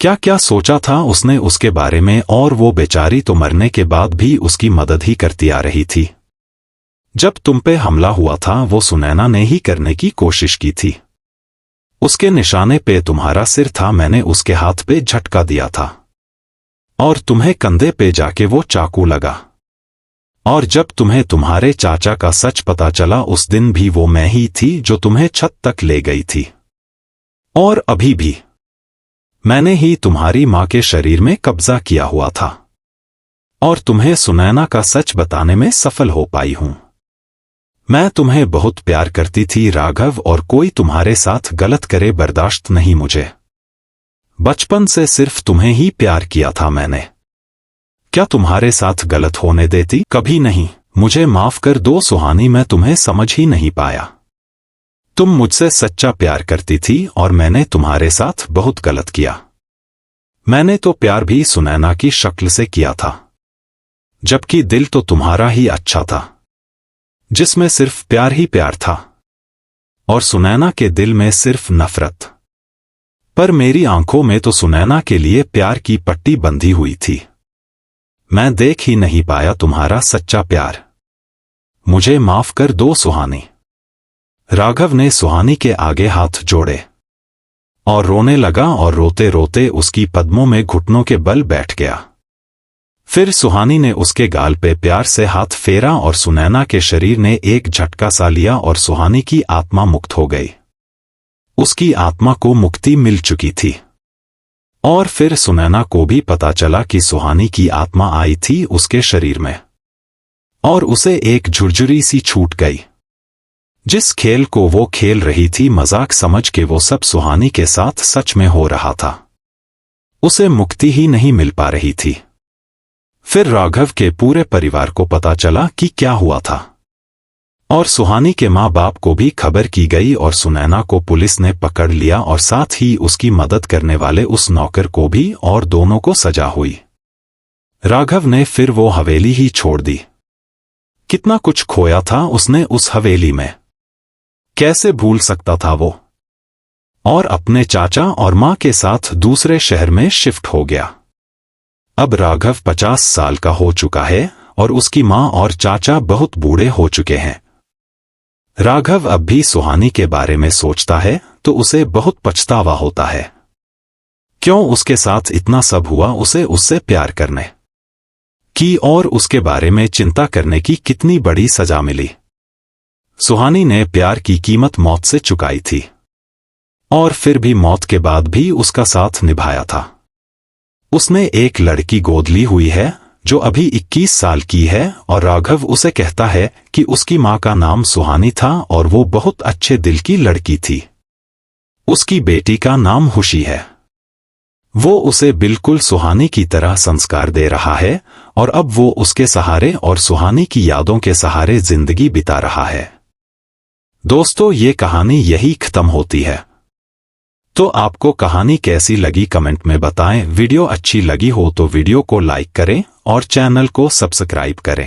क्या क्या सोचा था उसने उसके बारे में, और वो बेचारी तो मरने के बाद भी उसकी मदद ही करती आ रही थी। जब तुम पे हमला हुआ था वो सुनैना ने ही करने की कोशिश की थी। उसके निशाने पे तुम्हारा सिर था, मैंने उसके हाथ पे झटका दिया था और तुम्हें कंधे पे जाके वो चाकू लगा। और जब तुम्हें तुम्हारे चाचा का सच पता चला, उस दिन भी वो मैं ही थी जो तुम्हें छत तक ले गई थी। और अभी भी मैंने ही तुम्हारी मां के शरीर में कब्जा किया हुआ था और तुम्हें सुनैना का सच बताने में सफल हो पाई हूं। मैं तुम्हें बहुत प्यार करती थी राघव, और कोई तुम्हारे साथ गलत करे बर्दाश्त नहीं मुझे। बचपन से सिर्फ तुम्हें ही प्यार किया था मैंने। क्या तुम्हारे साथ गलत होने देती? कभी नहीं। मुझे माफ कर दो सुहानी, मैं तुम्हें समझ ही नहीं पाया। तुम मुझसे सच्चा प्यार करती थी और मैंने तुम्हारे साथ बहुत गलत किया। मैंने तो प्यार भी सुनैना की शक्ल से किया था, जबकि दिल तो तुम्हारा ही अच्छा था, जिसमें सिर्फ प्यार ही प्यार था, और सुनैना के दिल में सिर्फ नफरत। पर मेरी आंखों में तो सुनैना के लिए प्यार की पट्टी बंधी हुई थी। मैं देख ही नहीं पाया तुम्हारा सच्चा प्यार। मुझे माफ कर दो सुहानी। राघव ने सुहानी के आगे हाथ जोड़े और रोने लगा और रोते रोते उसकी पद्मों में घुटनों के बल बैठ गया। फिर सुहानी ने उसके गाल पे प्यार से हाथ फेरा और सुनैना के शरीर ने एक झटका सा लिया और सुहानी की आत्मा मुक्त हो गई। उसकी आत्मा को मुक्ति मिल चुकी थी। और फिर सुनैना को भी पता चला कि सुहानी की आत्मा आई थी उसके शरीर में, और उसे एक झुरझुरी सी छूट गई। जिस खेल को वो खेल रही थी मजाक समझ के, वो सब सुहानी के साथ सच में हो रहा था। उसे मुक्ति ही नहीं मिल पा रही थी। फिर राघव के पूरे परिवार को पता चला कि क्या हुआ था, और सुहानी के माँ बाप को भी खबर की गई और सुनैना को पुलिस ने पकड़ लिया, और साथ ही उसकी मदद करने वाले उस नौकर को भी, और दोनों को सजा हुई। राघव ने फिर वो हवेली ही छोड़ दी। कितना कुछ खोया था उसने उस हवेली में, कैसे भूल सकता था वो। और अपने चाचा और माँ के साथ दूसरे शहर में शिफ्ट हो गया। अब राघव 50 साल का हो चुका है और उसकी माँ और चाचा बहुत बूढ़े हो चुके हैं। राघव अब भी सुहानी के बारे में सोचता है तो उसे बहुत पछतावा होता है। क्यों उसके साथ इतना सब हुआ, उसे उससे प्यार करने की और उसके बारे में चिंता करने की कितनी बड़ी सजा मिली। सुहानी ने प्यार की कीमत मौत से चुकाई थी, और फिर भी मौत के बाद भी उसका साथ निभाया था। उसने एक लड़की गोद ली हुई है जो अभी 21 साल की है, और राघव उसे कहता है कि उसकी माँ का नाम सुहानी था और वो बहुत अच्छे दिल की लड़की थी। उसकी बेटी का नाम खुशी है। वो उसे बिल्कुल सुहानी की तरह संस्कार दे रहा है, और अब वो उसके सहारे और सुहानी की यादों के सहारे जिंदगी बिता रहा है। दोस्तों, ये कहानी यही खत्म होती है। तो आपको कहानी कैसी लगी कमेंट में बताएं। वीडियो अच्छी लगी हो तो वीडियो को लाइक करें और चैनल को सब्सक्राइब करें।